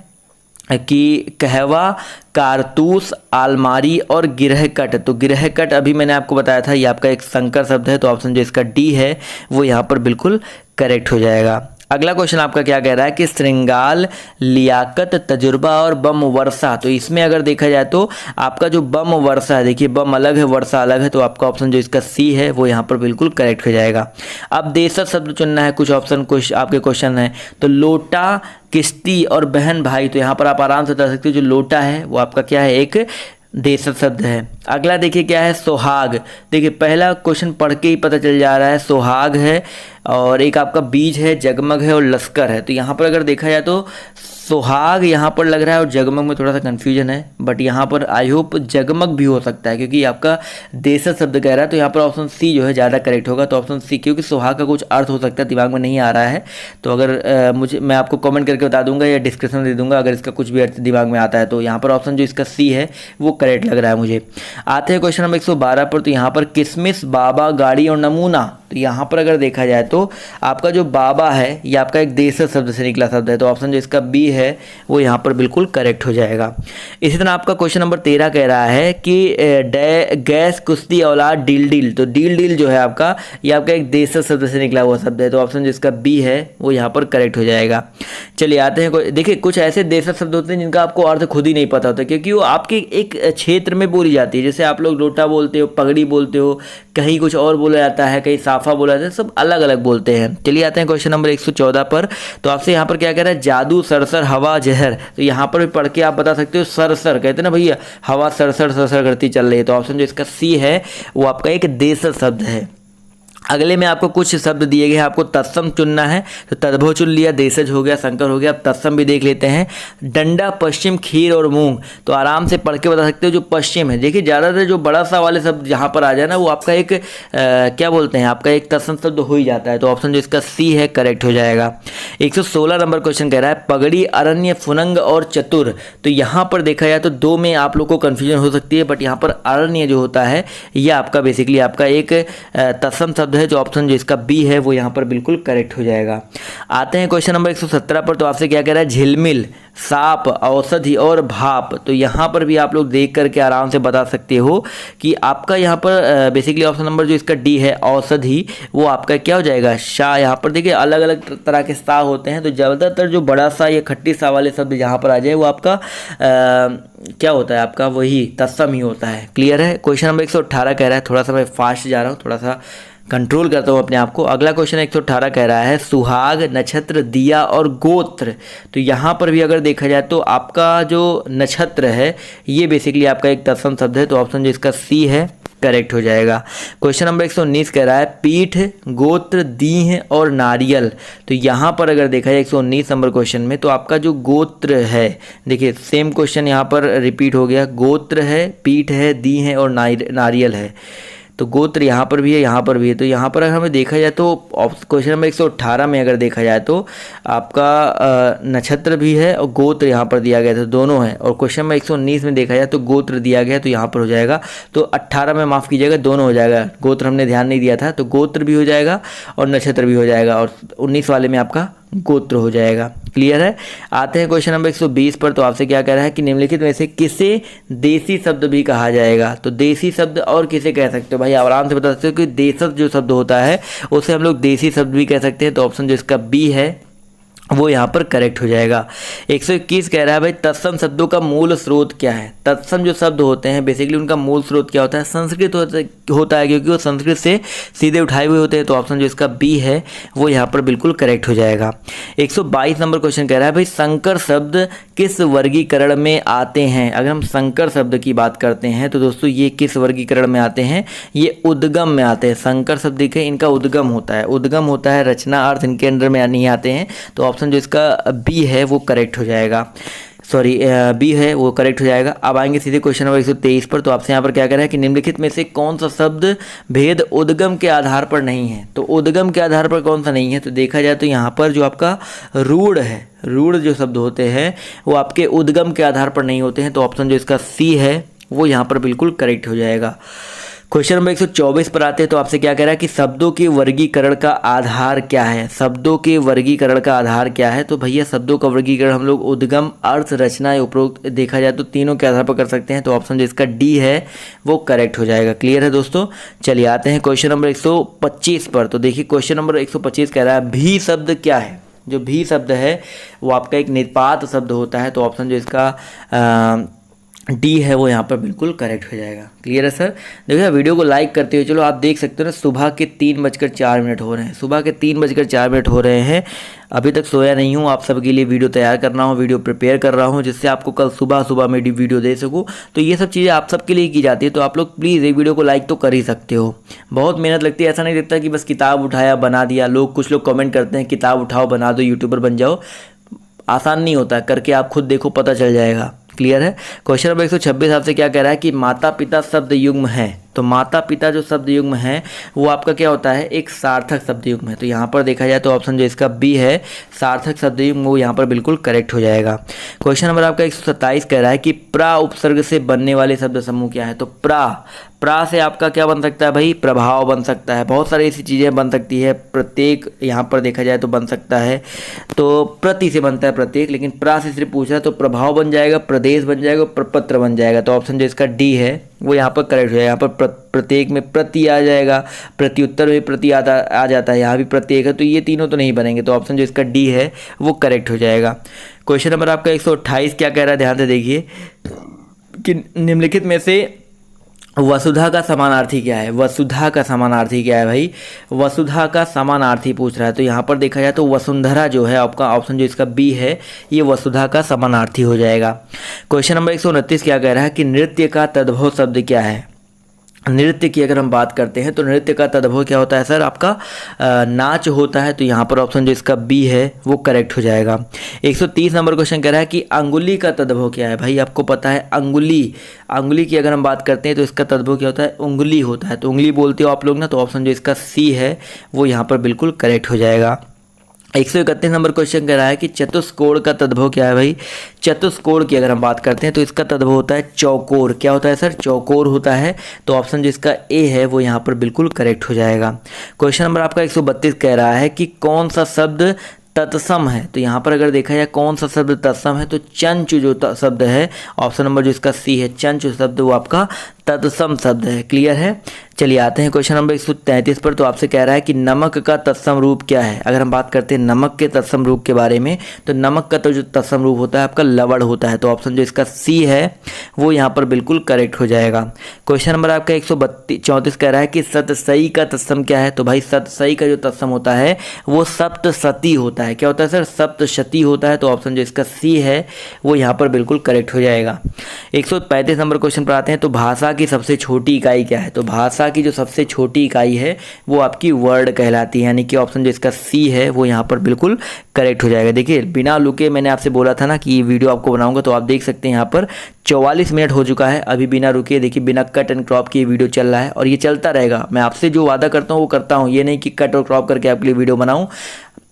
कि कहवा, कारतूस, अलमारी और गृहकट। तो गृहकट अभी मैंने आपको बताया था, ये आपका एक संकर शब्द है। तो ऑप्शन जो इसका डी है वो यहाँ पर बिल्कुल करेक्ट हो जाएगा। अगला क्वेश्चन आपका क्या कह रहा है कि श्रृंगाल, लियाकत, तजुर्बा और बम वर्षा। तो इसमें अगर देखा जाए तो आपका जो बम वर्षा है, देखिए बम अलग है, वर्षा अलग है। तो आपका ऑप्शन जो इसका सी है वो यहाँ पर बिल्कुल करेक्ट हो जाएगा। अब देशज शब्द चुनना है, कुछ ऑप्शन कुछ आपके क्वेश्चन है। तो लोटा, किश्ती और बहन भाई। तो यहाँ पर आप आराम से बता सकते हो जो लोटा है वो आपका क्या है? एक देशज शब्द है। अगला देखिए क्या है? सोहाग। देखिए पहला क्वेश्चन पढ़ के ही पता चल जा रहा है, सोहाग है। और एक आपका बीज है, जगमग है और लश्कर है। तो यहाँ पर अगर देखा जाए तो सोहाग यहाँ पर लग रहा है और जगमग में थोड़ा सा कन्फ्यूजन है। बट यहाँ पर आई होप जगमग भी हो सकता है क्योंकि आपका देशज शब्द कह रहा है। तो यहाँ पर ऑप्शन सी जो है ज़्यादा करेक्ट होगा। तो ऑप्शन सी, क्योंकि सोहाग का कुछ अर्थ हो सकता है, दिमाग में नहीं आ रहा है। तो अगर मैं आपको कमेंट करके बता दूंगा या डिस्क्रिप्शन दे दूंगा अगर इसका कुछ भी अर्थ दिमाग में आता है। तो यहाँ पर ऑप्शन जो इसका सी है वो करेक्ट लग रहा है मुझे। आते हैं क्वेश्चन नंबर 112 पर। तो यहाँ पर किसमिस, बाबा, गाड़ी और नमूना। तो यहाँ पर अगर देखा जाए तो आपका जो बाबा है ये आपका एक देशज शब्द से निकला शब्द है। तो ऑप्शन जो इसका बी है वो यहाँ पर बिल्कुल करेक्ट हो जाएगा। इसी तरह आपका क्वेश्चन नंबर 13 कह रहा है कि गैस, कुश्ती, औलाद, डील डील। तो डील डील जो है आपका ये आपका एक देशज शब्द से निकला हुआ शब्द है। तो ऑप्शन जो इसका बी है वो यहाँ पर करेक्ट हो जाएगा। चलिए आते हैं, देखिए कुछ ऐसे देशज शब्द होते हैं जिनका आपको अर्थ खुद ही नहीं पता होता क्योंकि वो आपके एक क्षेत्र में बोली जाती है। जैसे आप लोग लोटा बोलते हो, पगड़ी बोलते हो, कहीं कुछ और बोला जाता है, कहीं साफा बोला जाता है, सब अलग अलग बोलते हैं। चलिए आते हैं क्वेश्चन नंबर 114 पर। तो आपसे यहाँ पर क्या कह रहा है? जादू, सरसर, हवा, जहर। तो यहाँ पर भी पढ़ के आप बता सकते हो सरसर, कहते हैं ना भैया हवा सरसर सरसर करती चल रही है। तो ऑप्शन जो इसका सी है वो आपका एक देशज शब्द है। अगले में आपको कुछ शब्द दिए गए हैं, आपको तत्सम चुनना है। तो तद्भव चुन लिया, देशज हो गया, संकर हो गया। अब तत्सम भी देख लेते हैं। डंडा, पश्चिम, खीर और मूंग। तो आराम से पढ़ के बता सकते हो जो पश्चिम है। देखिए ज़्यादातर जो बड़ा सा वाले शब्द जहाँ पर आ जाए ना वो आपका एक क्या बोलते हैं, आपका एक तत्सम शब्द हो ही जाता है। तो ऑप्शन जो इसका सी है करेक्ट हो जाएगा। 116 नंबर क्वेश्चन कह रहा है पगड़ी, अरण्य, फुनंग और चतुर। तो यहाँ पर देखा जाए तो दो में आप लोग को कन्फ्यूजन हो सकती है। बट यहाँ पर अरण्य जो होता है ये आपका बेसिकली आपका एक तत्सम शब्द है। जो ऑप्शन जो इसका बी है वो यहाँ पर बिल्कुल करेक्ट हो जाएगा। आते हैं क्वेश्चन नंबर 117 पर। तो आपसे क्या कह रहा है? झिलमिल, सांप, औषधि और भाप। तो यहाँ पर भी आप लोग देख करके आराम से बता सकते हो कि आपका यहाँ पर बेसिकली ऑप्शन नंबर जो इसका डी है औषधि, वो आपका क्या हो जाएगा? शाह। यहाँ पर देखिए अलग अलग तरह के सा होते हैं। तो ज़्यादातर जो बड़ा सा या खट्टी सा वाले शब्द जहाँ पर आ जाए वो आपका क्या होता है? आपका वही तत्सम ही होता है। क्लियर है? क्वेश्चन नंबर 118 कह रहा है, थोड़ा सा मैं फास्ट जा रहा हूँ, थोड़ा सा कंट्रोल करता हूँ अपने आप को। अगला क्वेश्चन 118 कह रहा है सुहाग, नक्षत्र, दिया और गोत्र। तो यहाँ पर भी अगर देखा जाए तो आपका जो नक्षत्र है ये बेसिकली आपका एक तत्सम शब्द है। तो ऑप्शन जो इसका सी है करेक्ट हो जाएगा। क्वेश्चन नंबर 119 कह रहा है पीठ, गोत्र, दीह और नारियल। तो यहाँ पर अगर देखा जाए 119 नंबर क्वेश्चन में, तो आपका जो गोत्र है, देखिए सेम क्वेश्चन यहाँ पर रिपीट हो गया। गोत्र है, पीठ है, दीह है और नारियल है। तो गोत्र यहाँ पर भी है, यहाँ पर भी है। तो यहाँ पर अगर हमें देखा जाए तो क्वेश्चन नंबर 118 में अगर देखा जाए तो आपका नक्षत्र भी है और गोत्र यहाँ पर दिया गया था, दोनों है। और क्वेश्चन नंबर 119 में देखा जाए तो गोत्र दिया गया, तो यहाँ पर हो जाएगा। तो 18 में माफ़ कीजिएगा, दोनों हो जाएगा। गोत्र हमने ध्यान नहीं दिया था, तो गोत्र भी हो जाएगा और नक्षत्र भी हो जाएगा, और 19 वाले में आपका गोत्र हो जाएगा। क्लियर है। आते हैं क्वेश्चन नंबर 120 पर। तो आपसे क्या कह रहा है कि निम्नलिखित में से किसे देसी शब्द भी कहा जाएगा। तो देसी शब्द और किसे कह सकते हो भाई, आराम से बता सकते हो कि देशज जो शब्द होता है उसे हम लोग देसी शब्द भी कह सकते हैं। तो ऑप्शन जो इसका बी है वो यहाँ पर करेक्ट हो जाएगा। 121 कह रहा है भाई तत्सम शब्दों का मूल स्रोत क्या है। तत्सम जो शब्द होते हैं बेसिकली उनका मूल स्रोत क्या होता है, संस्कृत होता है, क्योंकि वो संस्कृत से सीधे उठाए हुए होते हैं। तो ऑप्शन जो इसका बी है वो यहाँ पर बिल्कुल करेक्ट हो जाएगा। 122 नंबर क्वेश्चन कह रहा है भाई संकर शब्द किस वर्गीकरण में आते हैं। अगर हम संकर शब्द की बात करते हैं तो दोस्तों ये किस वर्गीकरण में आते हैं, ये उद्गम में आते हैं। संकर शब्द देखें, इनका उद्गम होता है, उद्गम होता है, रचना अर्थ इनके अंडर में नहीं आते हैं। तो ऑप्शन जो इसका बी है वो करेक्ट हो जाएगा। सॉरी, बी है वो करेक्ट हो जाएगा। अब आएंगे सीधे क्वेश्चन नंबर 123 पर। तो आपसे यहाँ पर क्या कह रहा है कि निम्नलिखित में से कौन सा शब्द भेद उद्गम के आधार पर नहीं है। तो उद्गम के आधार पर कौन सा नहीं है, तो देखा जाए तो यहाँ पर जो आपका रूढ़ है, रूढ़ जो शब्द होते हैं वो आपके उद्गम के आधार पर नहीं होते हैं। तो ऑप्शन जो इसका सी है वो यहाँ पर बिल्कुल करेक्ट हो जाएगा। क्वेश्चन नंबर 124 पर आते हैं। तो आपसे क्या कह रहा है कि शब्दों के वर्गीकरण का आधार क्या है। शब्दों के वर्गीकरण का आधार क्या है, तो भैया शब्दों का वर्गीकरण हम लोग उद्गम, अर्थ, रचना, उपरोक्त देखा जाए तो तीनों के आधार पर कर सकते हैं। तो ऑप्शन जो इसका डी है वो करेक्ट हो जाएगा। क्लियर है दोस्तों। चलिए आते हैं क्वेश्चन नंबर 125 पर। तो देखिए क्वेश्चन नंबर 125 कह रहा है भी शब्द क्या है। जो भी शब्द है वो आपका एक निपात शब्द होता है। तो ऑप्शन जो इसका डी है वो यहाँ पर बिल्कुल करेक्ट हो जाएगा। क्लियर है सर। देखिए वीडियो को लाइक करते हुए चलो, आप देख सकते हो ना सुबह के 3:04 हो रहे हैं, सुबह के 3:04 हो रहे हैं। अभी तक सोया नहीं हूँ, आप सबके लिए वीडियो तैयार कर रहा हूँ, वीडियो प्रिपेयर कर रहा हूँ, जिससे आपको कल सुबह सुबह में वीडियो दे सकूँ। तो ये सब चीज़ें आप सबके लिए की जाती है। तो आप लोग प्लीज़ एक वीडियो को लाइक तो कर ही सकते हो। बहुत मेहनत लगती है, ऐसा नहीं लगता कि बस किताब उठाया बना दिया। कुछ लोग कमेंट करते हैं किताब उठाओ बना दो, यूट्यूबर बन जाओ। आसान नहीं होता, करके आप खुद देखो, पता चल जाएगा। क्लियर है। क्वेश्चन नंबर 126 आपसे क्या कह रहा है कि माता पिता शब्द युग्म है। तो माता पिता जो शब्द युग्म है वो आपका क्या होता है, एक सार्थक शब्द युग्म है। तो यहाँ पर देखा जाए तो ऑप्शन जो इसका बी है सार्थक शब्द युग्म, वो यहाँ पर बिल्कुल करेक्ट हो जाएगा। क्वेश्चन नंबर आपका 127 कह रहा है कि प्रा उपसर्ग से बनने वाले शब्द समूह क्या है। तो प्रा से आपका क्या बन सकता है भाई, प्रभाव बन सकता है, बहुत सारी ऐसी चीज़ें बन सकती है। प्रत्येक यहाँ पर देखा जाए तो बन सकता है, तो प्रति से बनता है प्रत्येक, लेकिन प्रा से सिर्फ पूछ रहा है। तो प्रभाव बन जाएगा, प्रदेश बन जाएगा, प्रपत्र बन जाएगा। तो ऑप्शन जो इसका डी है वो यहाँ पर करेक्ट हो जाएगा। यहाँ पर प्रत्येक में प्रति आ जाएगा, प्रत्युत्तर में प्रति आ जाता है, यहाँ भी प्रत्येक है। तो ये तीनों तो नहीं बनेंगे। तो ऑप्शन जो इसका डी है वो करेक्ट हो जाएगा। क्वेश्चन नंबर आपका 128 क्या कह रहा है, ध्यान से देखिए कि निम्नलिखित में से वसुधा का समानार्थी क्या है। वसुधा का समानार्थी क्या है भाई, वसुधा का समानार्थी पूछ रहा है। तो यहाँ पर देखा जाए तो वसुंधरा जो है आपका ऑप्शन जो इसका बी है ये वसुधा का समानार्थी हो जाएगा। क्वेश्चन नंबर 129 क्या कह रहा है कि नृत्य का तद्भव शब्द क्या है। नृत्य की अगर हम बात करते हैं तो नृत्य का तद्भव क्या होता है सर, आपका नाच होता है। तो यहाँ पर ऑप्शन जो इसका बी है वो करेक्ट हो जाएगा। 130 नंबर क्वेश्चन कह रहा है कि अंगुली का तद्भव क्या है। भाई आपको पता है अंगुली की अगर हम बात करते हैं तो इसका तद्भव क्या होता है, उंगली होता है। तो उंगली बोलते हो आप लोग ना। तो ऑप्शन जो इसका सी है वो यहाँ पर बिल्कुल करेक्ट हो जाएगा। 131 नंबर क्वेश्चन कह रहा है कि चतुष्कोण का तद्भव क्या है। भाई चतुष्कोण की अगर हम बात करते हैं तो इसका तद्भव होता है चौकोर। क्या होता है सर, चौकोर होता है। तो ऑप्शन जो इसका ए है वो यहाँ पर बिल्कुल करेक्ट हो जाएगा। क्वेश्चन नंबर आपका 132 कह रहा है कि कौन सा शब्द तत्सम है। तो यहाँ पर अगर देखा जाए कौन सा शब्द तत्सम है, तो चंचु जो शब्द है, ऑप्शन नंबर जो इसका सी है, चंचु शब्द वो आपका तत्सम शब्द है। क्लियर है। चलिए आते हैं क्वेश्चन नंबर 133 पर। तो आपसे कह रहा है कि नमक का तत्सम रूप क्या है। अगर हम बात करते हैं नमक के तत्सम रूप के बारे में, तो नमक का तो जो तत्सम रूप होता है आपका लवण होता है। तो ऑप्शन जो इसका सी है वो यहाँ पर बिल्कुल करेक्ट हो जाएगा। क्वेश्चन नंबर आपका 134 कह रहा है कि सतसई का तत्सम क्या है। तो भाई सतसई का जो तत्सम होता है वो सप्तशती होता है। क्या होता है सर? सप्तशती होता है। तो ऑप्शन जो इसका सी है वो यहाँ पर बिल्कुल करेक्ट हो जाएगा। 135 नंबर क्वेश्चन पर आते हैं। तो भाषा की सबसे छोटी इकाई क्या है। तो भाषा की जो सबसे छोटी इकाई है वो आपकी वर्ड कहलाती है, यानी कि ऑप्शन जो इसका सी है वो यहाँ पर बिल्कुल करेक्ट हो जाएगा। देखिए बिना लुके मैंने आपसे बोला था ना कि ये वीडियो आपको बनाऊंगा, तो आप देख सकते हैं यहाँ पर 44 मिनट हो चुका है अभी बिना रुके। देखिए बिना कट एंड क्रॉप की ये वीडियो चल रहा है और ये चलता रहेगा। मैं आपसे जो वादा करता हूँ वो करता हूँ, ये नहीं कि कट और क्रॉप करके आपके लिए वीडियो बनाऊँ,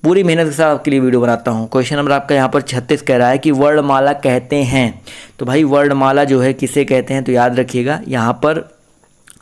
पूरी मेहनत के साथ आपके लिए वीडियो बनाता हूँ। क्वेश्चन नंबर आपका यहाँ पर 36 कह रहा है कि वर्णमाला कहते हैं। तो भाई वर्णमाला जो है किसे कहते हैं, तो याद रखिएगा यहाँ पर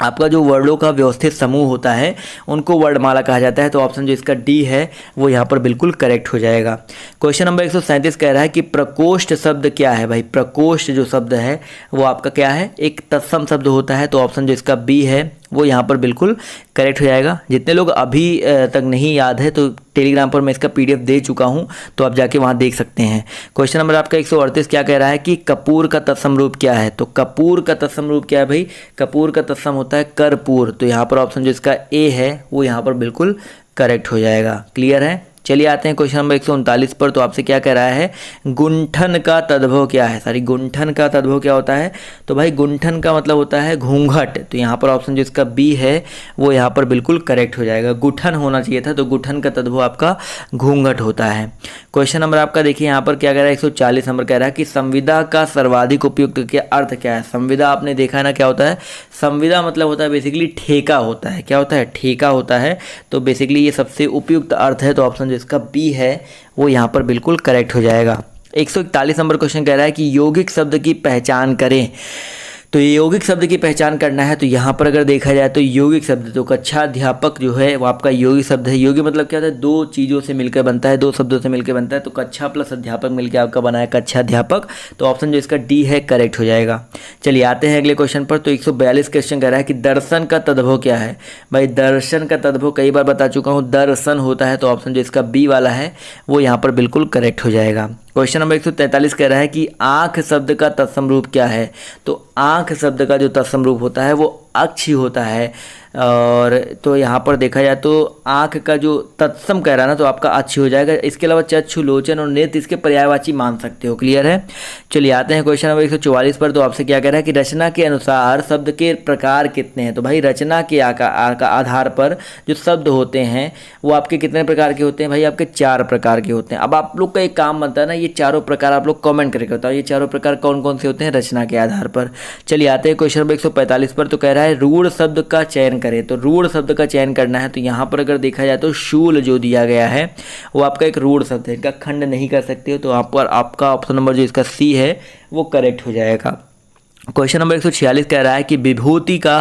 आपका जो वर्णों का व्यवस्थित समूह होता है उनको वर्णमाला कहा जाता है। तो ऑप्शन जो इसका डी है वो यहाँ पर बिल्कुल करेक्ट हो जाएगा। क्वेश्चन नंबर 137 कह रहा है कि प्रकोष्ठ शब्द क्या है। भाई प्रकोष्ठ जो शब्द है वो आपका क्या है, एक तत्सम शब्द होता है। तो ऑप्शन जो इसका बी है वो यहाँ पर बिल्कुल करेक्ट हो जाएगा। जितने लोग अभी तक नहीं याद है तो टेलीग्राम पर मैं इसका पीडीएफ दे चुका हूँ, तो आप जाके वहाँ देख सकते हैं। क्वेश्चन नंबर आपका 138 क्या कह रहा है कि कपूर का तत्सम रूप क्या है। तो कपूर का तत्सम रूप क्या है भाई, कपूर का तत्सम होता है कर्पूर। तो यहाँ पर ऑप्शन जो इसका ए है वो यहाँ पर बिल्कुल करेक्ट हो जाएगा। क्लियर है। चलिए आते हैं क्वेश्चन नंबर 139 पर। तो आपसे क्या कह रहा है, गुंठन का तद्भव क्या है। सॉरी, गुंठन का तद्भव क्या होता है। तो भाई गुंठन का मतलब होता है घूंघट। तो यहाँ पर ऑप्शन जो इसका बी है वो यहाँ पर बिल्कुल करेक्ट हो जाएगा। गुठन होना चाहिए था, तो गुठन का तद्भव आपका घूंघट होता है। क्वेश्चन नंबर आपका देखिए यहाँ पर क्या कह रहा है, 140 नंबर कह रहा है कि संविदा का सर्वाधिक उपयुक्त के अर्थ क्या है। संविदा आपने देखा है ना क्या होता है, संविदा मतलब होता है बेसिकली ठेका होता है। क्या होता है, ठेका होता है। तो बेसिकली ये सबसे उपयुक्त अर्थ है। तो ऑप्शन जो इसका बी है वो यहाँ पर बिल्कुल करेक्ट हो जाएगा। 141 नंबर क्वेश्चन कह रहा है कि यौगिक शब्द की पहचान करें। तो ये यौगिक शब्द की पहचान करना है। तो यहाँ पर अगर देखा जाए तो यौगिक शब्द, तो कक्षाध्यापक जो है वो आपका यौगिक शब्द है। यौगिक मतलब क्या होता है, दो चीज़ों से मिलकर बनता है, दो शब्दों से मिलकर बनता है। तो कक्षा प्लस अध्यापक मिलकर आपका बना है कक्षाध्यापक। तो ऑप्शन जो इसका डी है करेक्ट हो जाएगा। चलिए आते हैं अगले क्वेश्चन पर। तो 142 क्वेश्चन कह रहा है कि दर्शन का तद्भव क्या है। भाई दर्शन का तद्भव कई बार बता चुका हूँ, दर्शन होता है। तो ऑप्शन जो इसका बी वाला है वो यहाँ पर बिल्कुल करेक्ट हो जाएगा। क्वेश्चन नंबर 143 कह रहा है कि आँख शब्द का तत्सम रूप क्या है। तो आँख शब्द का जो तत्सम रूप होता है वो अक्ष ही होता है। और तो यहाँ पर देखा जाए तो आँख का जो तत्सम कह रहा है ना, तो आपका अच्छी हो जाएगा। इसके अलावा चक्षु, लोचन और नेत्र इसके पर्यायवाची मान सकते हो। क्लियर है। चलिए आते हैं क्वेश्चन नंबर 144 पर। तो आपसे क्या कह रहा है कि रचना के अनुसार शब्द के प्रकार कितने हैं। तो भाई रचना के आधार पर जो शब्द होते हैं वो आपके कितने प्रकार के होते हैं। भाई आपके 4 प्रकार के होते हैं। अब आप लोग का एक काम बनता है ना, ये चारों प्रकार आप लोग कमेंट करके बताओ ये चारों प्रकार कौन कौन से होते हैं रचना के आधार पर। चलिए आते हैं क्वेश्चन नंबर 145 पर। तो कह रहा है रूढ़ शब्द का चयन करें। तो रूढ़ शब्द का चयन करना है। तो यहाँ पर अगर देखा जाए तो शूल जो दिया गया है वो आपका एक रूढ़ शब्द है, इनका खंड नहीं कर सकते हो। तो आप पर आपका ऑप्शन नंबर जो इसका सी है वो करेक्ट हो जाएगा। क्वेश्चन नंबर 146 कह रहा है कि विभूति का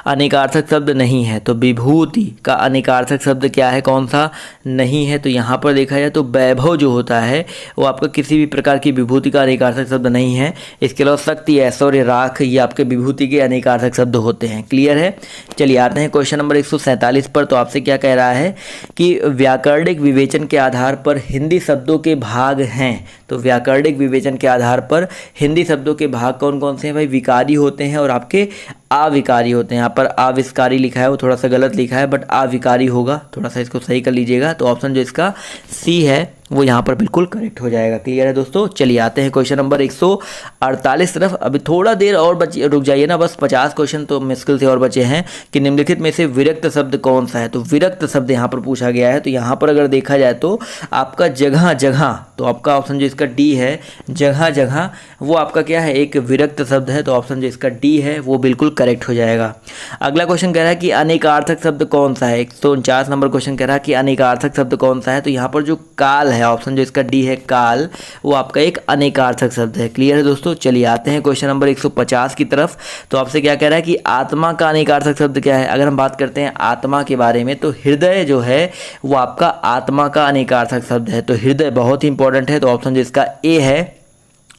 अनेकार्थक शब्द नहीं है। तो विभूति का अनेकार्थक शब्द क्या है, कौन सा नहीं है। तो यहाँ पर देखा जाए तो वैभव जो होता है वो आपका किसी भी प्रकार की विभूति का अनेकार्थक शब्द नहीं है। इसके अलावा शक्ति, ऐश्वर्य, राख ये आपके विभूति के अनेकार्थक शब्द होते हैं। क्लियर है। चलिए आते हैं क्वेश्चन नंबर 147 पर। तो आपसे क्या कह रहा है कि व्याकरणिक विवेचन के आधार पर हिंदी शब्दों के भाग हैं। तो व्याकरणिक विवेचन के आधार पर हिंदी शब्दों के भाग कौन कौन से हैं। भाई विकारी होते हैं और आपके अविकारी होते हैं। यहाँ पर आविष्कारी लिखा है वो थोड़ा सा गलत लिखा है, बट अविकारी होगा, थोड़ा सा इसको सही कर लीजिएगा। तो ऑप्शन जो इसका सी है वो यहाँ पर बिल्कुल करेक्ट हो जाएगा। क्लियर है दोस्तों। चलिए आते हैं क्वेश्चन नंबर 148 तरफ। अभी थोड़ा देर और रुक जाइए ना, बस 50 क्वेश्चन तो मुश्किल से और बचे हैं कि निम्नलिखित में से विरक्त शब्द कौन सा है। तो विरक्त शब्द यहाँ पर पूछा गया है। तो यहाँ पर अगर देखा जाए तो आपका जगह जगह, तो आपका ऑप्शन जो इसका डी है जगह जगह, वो आपका क्या है, एक विरक्त शब्द है। तो ऑप्शन जो इसका डी है वो बिल्कुल करेक्ट हो जाएगा। अगला क्वेश्चन कह रहा है कि अनेकार्थक शब्द कौन सा है। 149 नंबर क्वेश्चन कह रहा है कि अनेकार्थक शब्द कौन सा है। तो यहाँ पर जो काल है, ऑप्शन जो इसका डी है काल, वो आपका एक अनेकार्थक शब्द है। क्लियर है दोस्तों। चलिए आते हैं क्वेश्चन नंबर 150 की तरफ। तो आपसे क्या कह रहा है कि आत्मा का अनेकार्थक शब्द क्या है। अगर हम बात करते हैं आत्मा के बारे में तो हृदय जो है वो आपका आत्मा का अनेकार्थक शब्द है। तो हृदय बहुत ही इंपॉर्टेंट है। तो ऑप्शन जो इसका ए है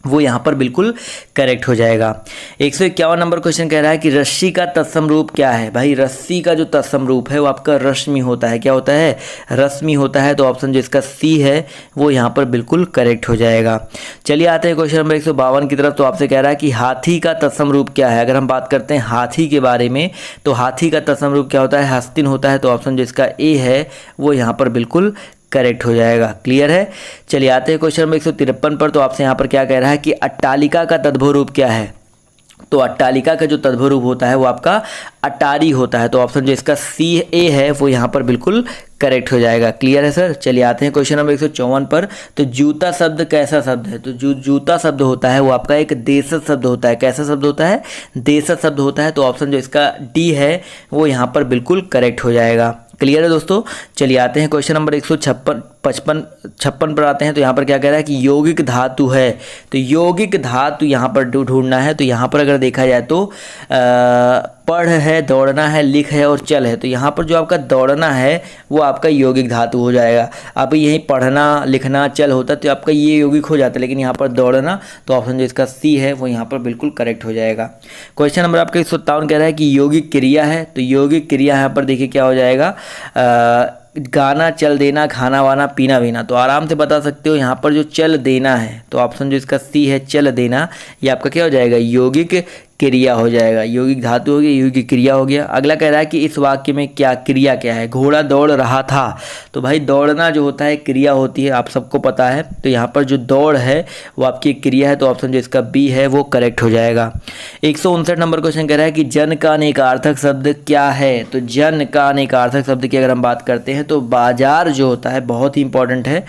वो यहाँ पर बिल्कुल करेक्ट हो जाएगा। 151 नंबर क्वेश्चन कह रहा है कि रस्सी का तत्सम रूप क्या है। भाई रस्सी का जो तत्सम रूप है वो आपका रश्मि होता है। क्या होता है? रश्मि होता है। तो ऑप्शन जो इसका सी है वो यहाँ पर बिल्कुल करेक्ट हो जाएगा। चलिए आते हैं क्वेश्चन नंबर 152 की तरफ। तो आपसे कह रहा है कि हाथी का तत्सम रूप क्या है। अगर हम बात करते हैं हाथी के बारे में तो हाथी का तत्सम रूप क्या होता है? हस्तिन होता है। तो ऑप्शन जो इसका ए है वो यहाँ पर बिल्कुल करेक्ट हो जाएगा। क्लियर है। चलिए आते हैं क्वेश्चन नंबर 153 पर। तो आपसे यहाँ पर क्या कह रहा है कि अट्टालिका का तद्भव रूप क्या है। तो अट्टालिका का जो तद्भव रूप होता है वो आपका अटारी होता है। तो ऑप्शन जो इसका सी ए है वो यहाँ पर बिल्कुल करेक्ट हो जाएगा। क्लियर है सर। चलिए आते हैं क्वेश्चन नंबर 154 पर। तो जूता शब्द कैसा शब्द है। तो जो जूता शब्द होता है वो आपका एक देशज शब्द होता है। कैसा शब्द होता है? देशज शब्द होता है। तो ऑप्शन जो इसका डी है वो यहाँ पर बिल्कुल करेक्ट हो जाएगा। क्लियर है दोस्तों। चलिए आते हैं क्वेश्चन नंबर 156 पर आते हैं। तो यहाँ पर क्या कह रहा है कि यौगिक धातु है। तो यौगिक धातु यहाँ पर ढूंढना है। तो यहाँ पर अगर देखा जाए तो पढ़ है, दौड़ना है, लिख है और चल है। तो यहाँ पर जो आपका दौड़ना है वो आपका यौगिक धातु हो जाएगा। अब यही पढ़ना, लिखना, चल होता तो आपका ये यौगिक हो जाता है, लेकिन यहाँ पर दौड़ना तो ऑप्शन जो इसका सी है वो यहाँ पर बिल्कुल करेक्ट हो जाएगा। क्वेश्चन नंबर आपका 157 कह रहा है कि यौगिक क्रिया है। तो यौगिक क्रिया यहाँ पर देखिए क्या हो जाएगा? गाना, चल देना, खाना वाना, पीना वीना। तो आराम से बता सकते हो यहाँ पर जो चल देना है तो ऑप्शन जो इसका सी है चल देना, ये आपका क्या हो जाएगा? यौगिक क्रिया हो जाएगा। यौगिक धातु हो गया, यौगिक क्रिया हो गया। अगला कह रहा है कि इस वाक्य में क्या क्रिया क्या है। घोड़ा दौड़ रहा था। तो भाई दौड़ना जो होता है क्रिया होती है, आप सबको पता है। तो यहाँ पर जो दौड़ है वो आपकी क्रिया है। तो ऑप्शन जो इसका बी है वो करेक्ट हो जाएगा। 159 नंबर क्वेश्चन कह रहा है कि जन का अनेकार्थक शब्द क्या है। तो जन का अनेकार्थक शब्द की अगर हम बात करते हैं तो बाजार जो होता है, बहुत ही इंपॉर्टेंट है,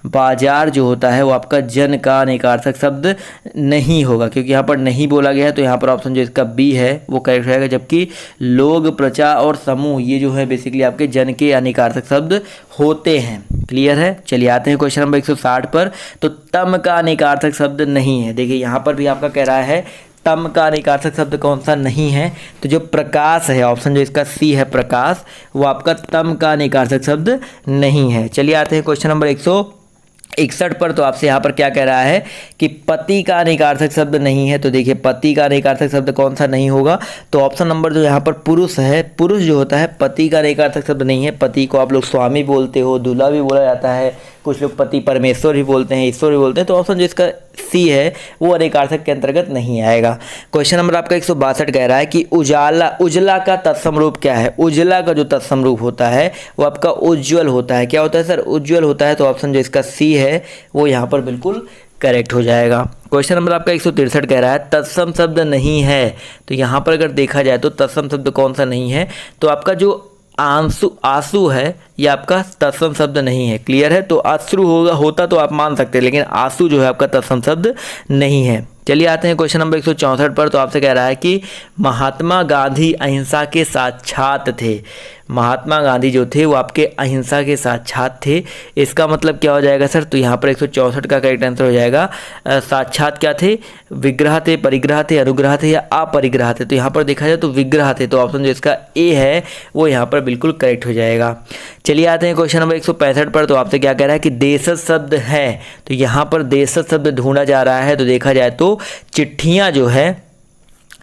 बाजार जो होता है वो आपका जन का अनेकार्थक शब्द नहीं होगा, क्योंकि यहाँ पर नहीं बोला गया है। तो यहाँ पर ऑप्शन जो इसका बी है वो करेक्ट रहेगा। जबकि लोग, प्रजा और समूह ये जो है बेसिकली आपके जन के अनेकार्थक शब्द होते हैं। क्लियर है। चलिए आते हैं क्वेश्चन नंबर 160 पर। तो तम का अनेकार्थक शब्द नहीं है। देखिए यहाँ पर भी आपका कह रहा है तम का अनेकार्थक शब्द कौन सा नहीं है। तो जो प्रकाश है, ऑप्शन जो इसका सी है प्रकाश, वो आपका तम का अनेकार्थक शब्द नहीं है। चलिए आते हैं क्वेश्चन नंबर 161 पर। तो आपसे यहाँ पर क्या कह रहा है कि पति का अनेकार्थक शब्द नहीं है। तो देखिए पति का अनेकार्थक शब्द कौन सा नहीं होगा। तो ऑप्शन नंबर जो यहाँ पर पुरुष है, पुरुष जो होता है पति का अनेकार्थक शब्द नहीं है। पति को आप लोग स्वामी बोलते हो, दूल्हा भी बोला जाता है, कुछ लोग पति परमेश्वर भी बोलते हैं, ईश्वर भी बोलते हैं। तो ऑप्शन जो इसका सी है वो अनेकार्थक के अंतर्गत नहीं आएगा। क्वेश्चन नंबर आपका 162 कह रहा है कि उजाला, उजला का तत्सम रूप क्या है। उजला का जो तत्सम रूप होता है वो आपका उज्ज्वल होता है। क्या होता है सर? उज्ज्वल होता है। तो ऑप्शन जो इसका सी है वो यहाँ पर बिल्कुल करेक्ट हो जाएगा। क्वेश्चन नंबर आपका 163 कह रहा है तत्सम शब्द नहीं है। तो यहाँ पर अगर देखा जाए तो तत्सम शब्द कौन सा नहीं है। तो आपका जो आंसू है ये आपका तत्सम शब्द नहीं है। क्लियर है। तो अश्रु होता तो आप मान सकते हैं, लेकिन आंसू जो है आपका तत्सम शब्द नहीं है। चलिए आते हैं क्वेश्चन नंबर 164 पर। तो आपसे कह रहा है कि महात्मा गांधी अहिंसा के साक्षात थे। महात्मा गांधी जो थे वो आपके अहिंसा के साक्षात थे। इसका मतलब क्या हो जाएगा सर? तो यहाँ पर 164 का करेक्ट आंसर हो जाएगा साक्षात क्या थे? विग्रह थे, परिग्रह थे, अनुग्रह थे या अपरिग्रह थे। तो यहाँ पर देखा जाए तो विग्रह थे। तो ऑप्शन जो इसका ए है वो यहाँ पर बिल्कुल करेक्ट हो जाएगा। चलिए आते हैं क्वेश्चन नंबर 165 पर। तो आपसे क्या कह रहा है कि देशज शब्द है। तो यहाँ पर देशज शब्द ढूंढा जा रहा है। तो देखा जाए तो चिट्ठियाँ जो है,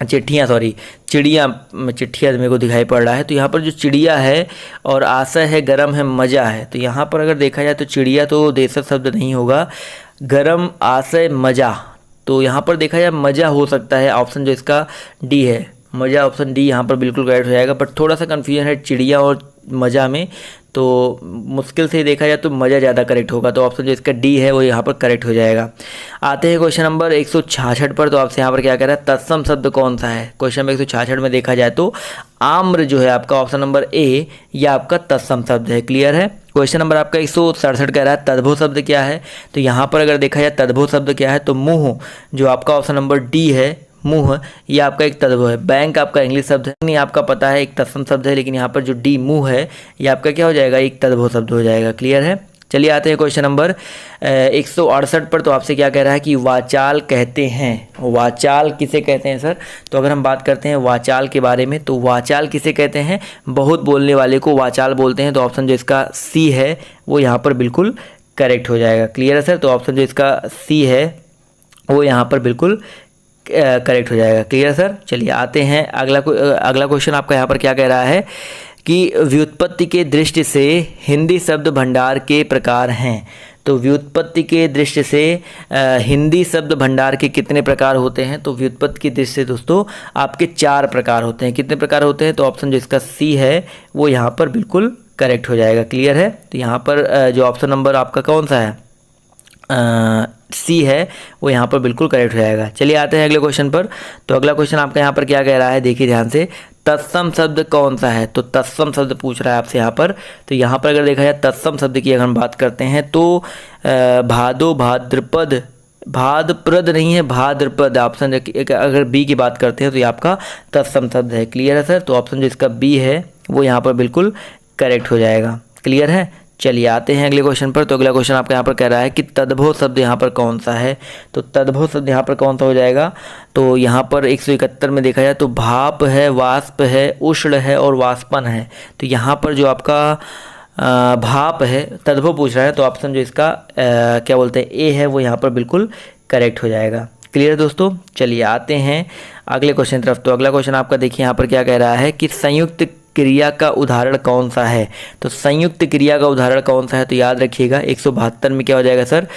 चिट्ठियाँ मेरे को दिखाई पड़ रहा है। तो यहाँ पर जो चिड़िया है और आशय है, गरम है, मज़ा है। तो यहाँ पर अगर देखा जाए तो चिड़िया तो देशज शब्द नहीं होगा, गरम, आशय, मज़ा। तो यहाँ पर देखा जाए मज़ा हो सकता है। ऑप्शन जो इसका डी है मज़ा, ऑप्शन डी यहाँ पर बिल्कुल करेक्ट हो जाएगा। बट थोड़ा सा कन्फ्यूजन है चिड़िया और मज़ा में, तो मुश्किल से देखा जाए तो मज़ा ज़्यादा करेक्ट होगा। तो ऑप्शन जो इसका डी है वो यहाँ पर करेक्ट हो जाएगा। आते हैं क्वेश्चन नंबर 166 पर। तो आपसे यहाँ पर क्या कह रहा है तत्सम शब्द कौन सा है। क्वेश्चन नंबर 166 में देखा जाए तो आम्र जो है आपका ऑप्शन नंबर ए या आपका तत्सम शब्द है। क्लियर है। क्वेश्चन नंबर आपका 167 कह रहा है तद्भव शब्द क्या है। तो यहाँ पर अगर देखा जाए तद्भव शब्द क्या है तो मुँह जो आपका ऑप्शन नंबर डी है, मुँह, ये आपका एक तद्भव है। बैंक आपका इंग्लिश शब्द है, नहीं आपका पता है एक तत्सम शब्द है, लेकिन यहाँ पर जो डी मुँह है ये आपका क्या हो जाएगा? एक तद्भव शब्द हो जाएगा। क्लियर है। चलिए आते हैं क्वेश्चन नंबर 168 पर। तो आपसे क्या कह रहा है कि वाचाल कहते हैं। वाचाल किसे कहते हैं सर? तो अगर हम बात करते हैं वाचाल के बारे में तो वाचाल किसे कहते हैं? बहुत बोलने वाले को वाचाल बोलते हैं। तो ऑप्शन जो इसका सी है वो यहाँ पर बिल्कुल करेक्ट हो जाएगा। क्लियर है सर। तो ऑप्शन जो इसका सी है वो यहाँ पर बिल्कुल करेक्ट हो जाएगा। Clear sir. चलिए आते हैं अगला क्वेश्चन आपका यहाँ पर क्या कह रहा है कि व्युत्पत्ति के दृष्टि से हिंदी शब्द भंडार के प्रकार हैं। तो व्युत्पत्ति के दृष्टि से हिंदी शब्द भंडार के कितने प्रकार होते हैं? तो व्युत्पत्ति की दृष्टि से दोस्तों आपके 4 प्रकार होते हैं। कितने प्रकार होते हैं? तो ऑप्शन जो इसका सी है वो यहाँ पर बिल्कुल करेक्ट हो जाएगा। क्लियर है। तो यहाँ पर जो ऑप्शन नंबर आपका कौन सा है, सी है, वो यहाँ पर बिल्कुल करेक्ट हो जाएगा। चलिए आते हैं अगले क्वेश्चन पर। तो अगला क्वेश्चन आपका यहाँ पर क्या कह रहा है, देखिए ध्यान से, तत्सम शब्द कौन सा है? तो तत्सम शब्द पूछ रहा है आपसे यहाँ पर। तो यहाँ पर अगर देखा जाए तत्सम शब्द की अगर हम बात करते हैं तो भादो, भाद्रपद, भाद्रपद नहीं है, भाद्रपद ऑप्शन अगर बी की बात करते हैं तो ये आपका तत्सम शब्द है। क्लियर है सर। तो ऑप्शन जो इसका बी है वो यहाँ पर बिल्कुल करेक्ट हो जाएगा। क्लियर है। चलिए आते हैं अगले क्वेश्चन पर। तो अगला क्वेश्चन आपका यहाँ पर कह रहा है कि तद्भव शब्द यहाँ पर कौन सा है? तो तद्भव शब्द यहाँ पर कौन सा हो जाएगा? तो यहाँ पर 171 में देखा जाए तो भाप है, वाष्प है, उष्ण है और वाष्पन है। तो यहाँ पर जो आपका भाप है, तद्भव पूछ रहा है, तो ऑप्शन जो इसका क्या बोलते हैं, ए है, वो यहाँ पर बिल्कुल करेक्ट हो जाएगा। क्लियर दोस्तों। चलिए आते हैं अगले क्वेश्चन तरफ। तो अगला क्वेश्चन आपका देखिए यहाँ पर क्या कह रहा है कि संयुक्त क्रिया का उदाहरण कौन सा है? तो संयुक्त क्रिया का उदाहरण कौन सा है? तो याद रखिएगा 172 में क्या हो जाएगा सर,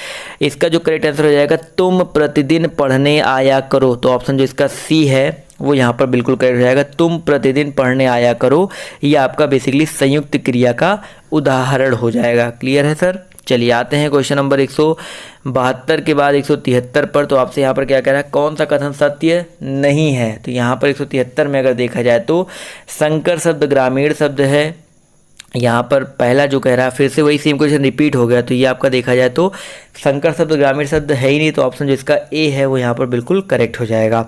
इसका जो करेक्ट आंसर हो जाएगा तुम प्रतिदिन पढ़ने आया करो। तो ऑप्शन जो इसका सी है वो यहाँ पर बिल्कुल करेक्ट हो जाएगा। तुम प्रतिदिन पढ़ने आया करो, ये आपका बेसिकली संयुक्त क्रिया का उदाहरण हो जाएगा। क्लियर है सर। चलिए आते हैं क्वेश्चन नंबर 172 के बाद 173 पर। तो आपसे यहाँ पर क्या कह रहा है, कौन सा कथन सत्य नहीं है? तो यहाँ पर 173 में अगर देखा जाए तो संकर शब्द ग्रामीण शब्द है। यहाँ पर पहला जो कह रहा है, फिर से वही सेम क्वेश्चन रिपीट हो गया। तो ये आपका देखा जाए तो संकर शब्द ग्रामीण शब्द है ही नहीं, तो ऑप्शन जो इसका ए है वो यहाँ पर बिल्कुल करेक्ट हो जाएगा।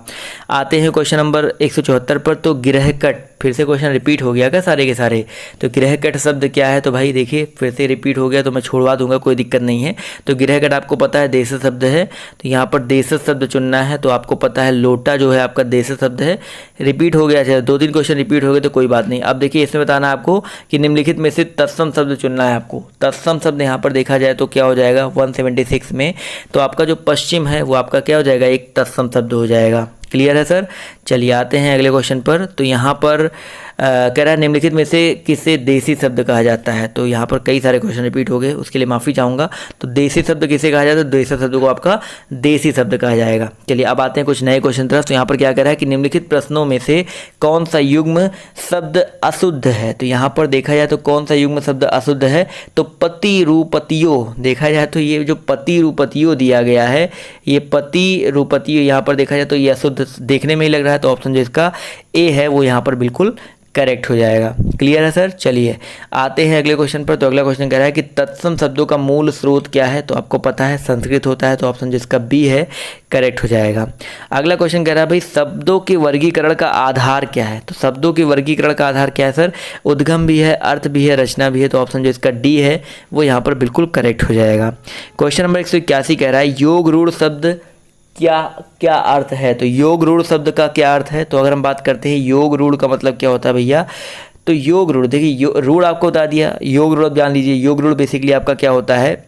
आते हैं क्वेश्चन नंबर 174 पर। तो गिरहकट, फिर से क्वेश्चन रिपीट हो गया क्या सारे के सारे? तो गिरहकट शब्द क्या है? तो भाई देखिए फिर से रिपीट हो गया तो मैं छोड़वा दूंगा, कोई दिक्कत नहीं है। तो गिरहकट आपको पता है देशज शब्द है, तो यहाँ पर देशज शब्द चुनना है। तो आपको पता है लोटा जो है आपका देशज शब्द है। रिपीट हो गया, अच्छा 2-3 क्वेश्चन रिपीट हो गए तो कोई बात नहीं। अब देखिए इसमें बताना आपको कि निम्नलिखित में से तत्सम शब्द चुनना है आपको। तत्सम शब्द यहाँ पर देखा जाए तो क्या हो जाएगा 176 में, तो आपका जो पश्चिम है वो आपका क्या हो जाएगा, एक तत्सम शब्द हो जाएगा। क्लियर है सर। चलिए आते हैं अगले क्वेश्चन पर। तो यहाँ पर कह रहा है निम्नलिखित में से किसे देसी शब्द कहा जाता है? तो यहाँ पर कई सारे क्वेश्चन रिपीट हो गए, उसके लिए माफ़ी चाहूँगा। तो देसी शब्द किसे कहा जाता है? तो देसी शब्द को आपका देसी शब्द कहा जाएगा। चलिए अब आते हैं कुछ नए क्वेश्चन तरफ। तो यहाँ पर क्या कह रहा है कि निम्नलिखित प्रश्नों में से कौन सा युग्म शब्द अशुद्ध है? तो यहाँ पर देखा जाए तो कौन सा युग्म शब्द अशुद्ध है? तो पति रूपतियो, देखा जाए तो ये जो पति रूपतियो दिया गया है, ये पति रूपतियो यहाँ पर देखा जाए तो ये अशुद्ध देखने में ही लग रहा है। तो ऑप्शन जो इसका ए है वो यहाँ पर बिल्कुल करेक्ट हो जाएगा। क्लियर है सर। चलिए आते हैं अगले क्वेश्चन पर। तो अगला क्वेश्चन कह रहा है कि तत्सम शब्दों का मूल स्रोत क्या है? तो आपको पता है संस्कृत होता है, तो ऑप्शन जिसका बी है करेक्ट हो जाएगा। अगला क्वेश्चन कह रहा है भाई शब्दों के वर्गीकरण का आधार क्या है? तो शब्दों के वर्गीकरण का आधार क्या है सर? उद्गम भी है, अर्थ भी है, रचना भी है। तो ऑप्शन जो इसका डी है वो यहाँ पर बिल्कुल करेक्ट हो जाएगा। क्वेश्चन नंबर 181 कह रहा है योग रूढ़ शब्द क्या अर्थ है? तो योग रूढ़ शब्द का क्या अर्थ है? तो अगर हम बात करते हैं योग रूढ़ का मतलब क्या होता है भैया, तो योग रूढ़, देखिए रूढ़ आपको बता दिया, योग रूढ़ जान लीजिए। योग रूढ़ बेसिकली आपका क्या होता है,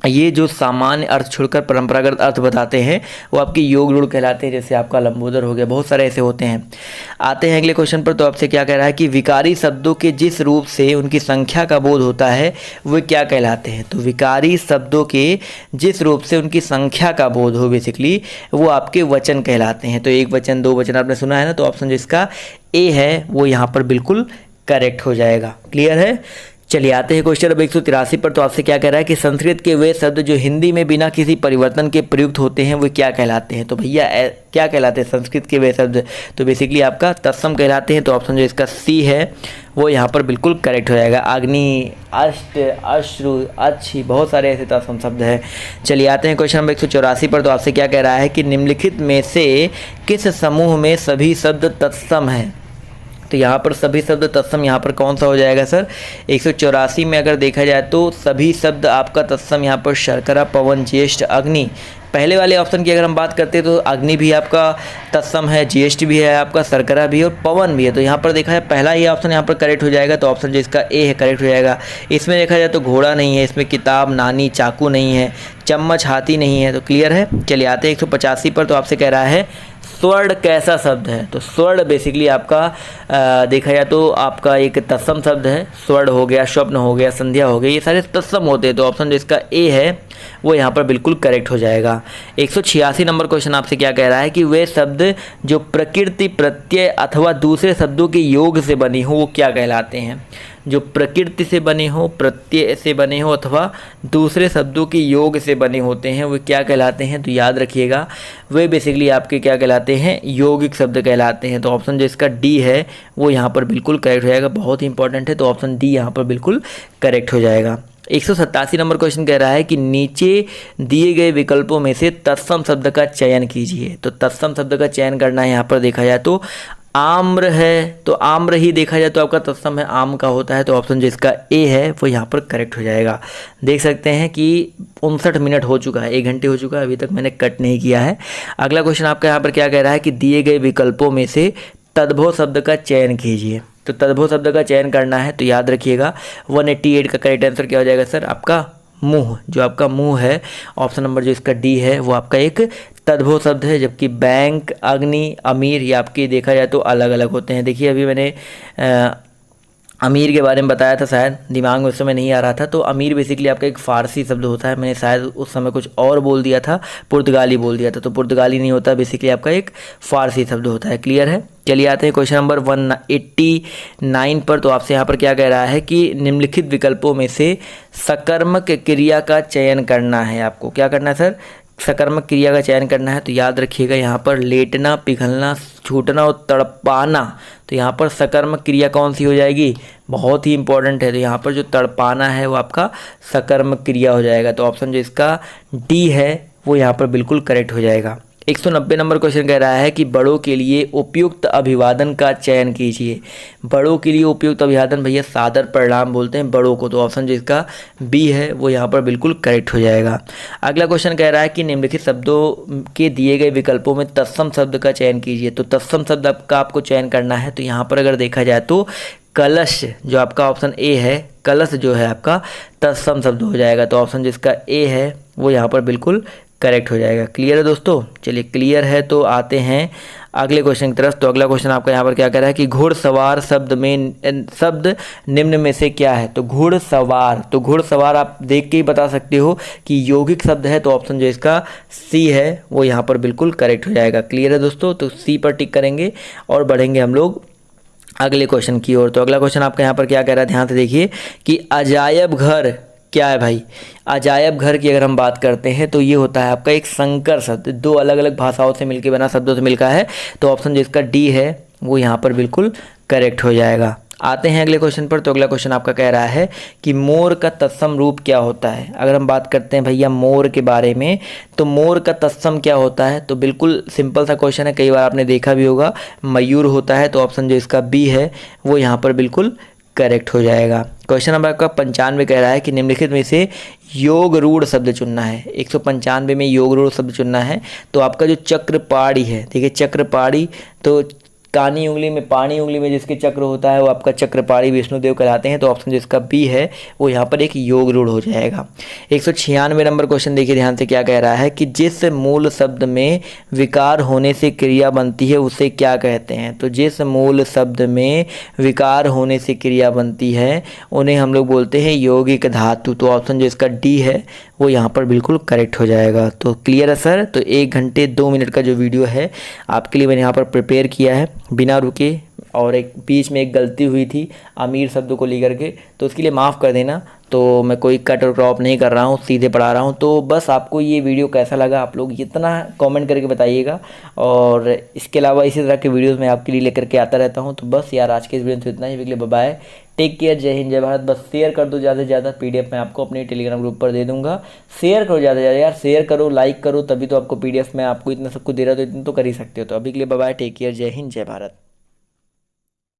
ये जो सामान्य अर्थ छोड़कर परंपरागत अर्थ बताते हैं वो आपके योग रूढ़ कहलाते हैं। जैसे आपका लंबोदर हो गया, बहुत सारे ऐसे होते हैं। आते हैं अगले क्वेश्चन पर। तो आपसे क्या कह रहा है कि विकारी शब्दों के जिस रूप से उनकी संख्या का बोध होता है वे क्या कहलाते हैं? तो विकारी शब्दों के जिस रूप से उनकी संख्या का बोध हो बेसिकली वो आपके वचन कहलाते हैं। तो एक वचन, 2 वचन आपने सुना है ना, तो ऑप्शन जो इसका ए है वो यहाँ पर बिल्कुल करेक्ट हो जाएगा। क्लियर है। चलिए आते हैं क्वेश्चन नंबर 183 पर। तो आपसे क्या कह रहा है कि संस्कृत के वे शब्द जो हिंदी में बिना किसी परिवर्तन के प्रयुक्त होते हैं वो क्या कहलाते हैं? तो भैया क्या कहलाते हैं संस्कृत के वे शब्द? तो बेसिकली आपका तत्सम कहलाते हैं। तो ऑप्शन जो इसका सी है वो यहाँ पर बिल्कुल करेक्ट हो जाएगा। अग्नि, अष्ट, अश्रु, अच्छी, बहुत सारे ऐसे तत्सम शब्द हैं। चलिए आते हैं क्वेश्चन नंबर 184 पर। तो आपसे क्या कह रहा है कि निम्नलिखित में से किस समूह में सभी शब्द तत्सम हैं? तो यहाँ पर सभी शब्द तत्सम यहाँ पर कौन सा हो जाएगा सर? 184 में अगर देखा जाए तो सभी शब्द आपका तत्सम यहाँ पर शर्करा, पवन, ज्येष्ठ, अग्नि, पहले वाले ऑप्शन की अगर हम बात करते हैं तो अग्नि भी आपका तत्सम है, ज्येष्ठ भी है आपका, शर्करा भी है और पवन भी है। तो यहाँ पर देखा जाए पहला ही ऑप्शन यहाँ पर करेक्ट हो जाएगा, तो ऑप्शन जो इसका ए है करेक्ट हो जाएगा। इसमें देखा जाए तो घोड़ा नहीं है, इसमें किताब, नानी, चाकू नहीं है, चम्मच, हाथी नहीं है। तो क्लियर है। चलिए आते हैं 185 पर। तो आपसे कह रहा है स्वर्ण कैसा शब्द है। तो स्वर्ण बेसिकली आपका देखा जाए तो आपका एक तत्सम शब्द है। स्वर्ण हो गया, स्वप्न हो गया, संध्या हो गई, ये सारे तत्सम होते हैं। तो ऑप्शन जो इसका ए है वो यहाँ पर बिल्कुल करेक्ट हो जाएगा। 186 नंबर क्वेश्चन आपसे क्या कह रहा है कि वे शब्द जो प्रकृति, प्रत्यय अथवा दूसरे शब्दों के योग से बनी हो वो क्या कहलाते हैं। जो प्रकृति से बने हो, प्रत्यय से बने हो अथवा दूसरे शब्दों के योग से बने होते हैं वो क्या कहलाते हैं। तो याद रखिएगा वे बेसिकली आपके क्या कहलाते हैं, यौगिक शब्द कहलाते हैं। तो ऑप्शन जो इसका डी है वो यहाँ पर बिल्कुल करेक्ट हो जाएगा, बहुत ही इंपॉर्टेंट है। तो ऑप्शन डी यहाँ पर बिल्कुल करेक्ट हो जाएगा। 187 नंबर क्वेश्चन कह रहा है कि नीचे दिए गए विकल्पों में से तत्सम शब्द का चयन कीजिए। तो तत्सम शब्द का चयन करना है। यहाँ पर देखा जाए तो आम्र है, तो आम्र ही देखा जाए तो आपका तत्सम है, आम का होता है। तो ऑप्शन जो इसका ए है वो यहाँ पर करेक्ट हो जाएगा। देख सकते हैं कि 59 मिनट हो चुका है, 1 घंटे हो चुका है, अभी तक मैंने कट नहीं किया है। अगला क्वेश्चन आपका यहाँ पर क्या कह रहा है कि दिए गए विकल्पों में से तद्भव शब्द का चयन कीजिए। तो तद्भव शब्द का चयन करना है। तो याद रखिएगा 188 का करेक्ट आंसर क्या हो जाएगा सर, आपका मुंह। जो आपका मुंह है, ऑप्शन नंबर जो इसका डी है वो आपका एक तद्भव शब्द है। जबकि बैंक, अग्नि, अमीर ये आपके देखा जाए तो अलग अलग होते हैं। देखिए अभी मैंने अमीर के बारे में बताया था, शायद दिमाग में उस समय नहीं आ रहा था। तो अमीर बेसिकली आपका एक फ़ारसी शब्द होता है, मैंने शायद उस समय कुछ और बोल दिया था, पुर्तगाली बोल दिया था। तो पुर्तगाली नहीं होता, बेसिकली आपका एक फ़ारसी शब्द होता है। क्लियर है। चलिए आते हैं क्वेश्चन नंबर 189 पर। तो आपसे यहाँ पर क्या कह रहा है कि निम्नलिखित विकल्पों में से सकर्मक क्रिया का चयन करना है। आपको क्या करना है सर, सकर्मक क्रिया का चयन करना है। तो याद रखिएगा यहाँ पर लेटना, पिघलना, छूटना और तड़पाना। तो यहाँ पर सकर्मक क्रिया कौन सी हो जाएगी, बहुत ही इंपॉर्टेंट है। तो यहाँ पर जो तड़पाना है वो आपका सकर्मक क्रिया हो जाएगा। तो ऑप्शन जो इसका डी है वो यहाँ पर बिल्कुल करेक्ट हो जाएगा। 190 नंबर क्वेश्चन कह रहा है कि बड़ों के लिए उपयुक्त अभिवादन का चयन कीजिए। बड़ों के लिए उपयुक्त अभिवादन भैया सादर प्रणाम बोलते हैं बड़ों को। तो ऑप्शन जो इसका बी है वो यहाँ पर बिल्कुल करेक्ट हो जाएगा। अगला क्वेश्चन कह रहा है कि निम्नलिखित शब्दों के दिए गए विकल्पों में तत्सम शब्द का चयन कीजिए। तो तत्सम शब्द का आपको चयन करना है। तो यहाँ पर अगर देखा जाए तो कलश, जो आपका ऑप्शन ए है, कलश जो है आपका तत्सम शब्द हो जाएगा। तो ऑप्शन जिसका ए है वो यहाँ पर बिल्कुल करेक्ट हो जाएगा। क्लियर है दोस्तों। चलिए क्लियर है तो आते हैं अगले क्वेश्चन की तरफ। तो अगला क्वेश्चन आपका यहाँ पर क्या कह रहा है कि घुड़सवार शब्द निम्न में से क्या है। तो घुड़सवार, तो घुड़सवार आप देख के ही बता सकते हो कि यौगिक शब्द है। तो ऑप्शन जो इसका सी है वो यहाँ पर बिल्कुल करेक्ट हो जाएगा। क्लियर है दोस्तों। तो सी पर टिक करेंगे और बढ़ेंगे हम लोग अगले क्वेश्चन की ओर। तो अगला क्वेश्चन आपका यहाँ पर क्या कह रहा है, ध्यान से देखिए कि अजायब घर क्या है भाई। अजायब घर की अगर हम बात करते हैं तो ये होता है आपका एक संकर शब्द, दो अलग अलग भाषाओं से मिलकर बना, शब्दों से मिलकर है। तो ऑप्शन जो इसका डी है वो यहाँ पर बिल्कुल करेक्ट हो जाएगा। आते हैं अगले क्वेश्चन पर। तो अगला क्वेश्चन आपका कह रहा है कि मोर का तत्सम रूप क्या होता है। अगर हम बात करते हैं भैया मोर के बारे में, तो मोर का तत्सम क्या होता है। तो बिल्कुल सिंपल सा क्वेश्चन है, कई बार आपने देखा भी होगा, मयूर होता है। तो ऑप्शन जो इसका बी है वो यहाँ पर बिल्कुल करेक्ट हो जाएगा। क्वेश्चन नंबर आपका 95 कह रहा है कि निम्नलिखित में से योग रूढ़ शब्द चुनना है। 195 में योग रूढ़ शब्द चुनना है। तो आपका जो चक्रपाणी है, देखिए चक्रपाणी, तो कानी उंगली में, पानी उंगली में जिसके चक्र होता है वो आपका चक्रपाणी विष्णुदेव कहलाते हैं। तो ऑप्शन जिसका बी है वो यहाँ पर एक योग रूढ़ हो जाएगा। 196 नंबर क्वेश्चन देखिए ध्यान से क्या कह रहा है कि जिस मूल शब्द में विकार होने से क्रिया बनती है उसे क्या कहते हैं। तो जिस मूल शब्द में विकार होने से क्रिया बनती है उन्हें हम लोग बोलते हैं यौगिक धातु। तो ऑप्शन जो इसका डी है वो यहाँ पर बिल्कुल करेक्ट हो जाएगा। तो क्लियर है सर। तो 1 घंटे 2 मिनट का जो वीडियो है आपके लिए मैंने यहाँ पर प्रिपेयर किया है बिना रुके, और एक बीच में एक गलती हुई थी अमीर शब्द को लेकर के, तो उसके लिए माफ़ कर देना। तो मैं कोई कट और क्रॉप नहीं कर रहा हूँ, सीधे पढ़ा रहा हूँ। तो बस आपको ये वीडियो कैसा लगा आप लोग इतना कमेंट करके बताइएगा, और इसके अलावा इसी तरह के वीडियोस मैं आपके लिए लेकर के आता रहता हूँ। तो बस यार आज के इस वीडियो में इतना ही। बाय बाय, टेक केयर, जय हिंद जय भारत। बस शेयर कर दो ज़्यादा से ज़्यादा, PDF मैं आपको अपने टेलीग्राम ग्रुप पर दे दूँगा। शेयर करो ज़्यादा से ज़्यादा यार, शेयर करो, लाइक करो, तभी तो आपको PDF में आपको इतना सब कुछ दे रहा, तो इतना तो कर ही सकते हो। तो अभी के लिए बाय बाय, टेक केयर, जय हिंद जय भारत।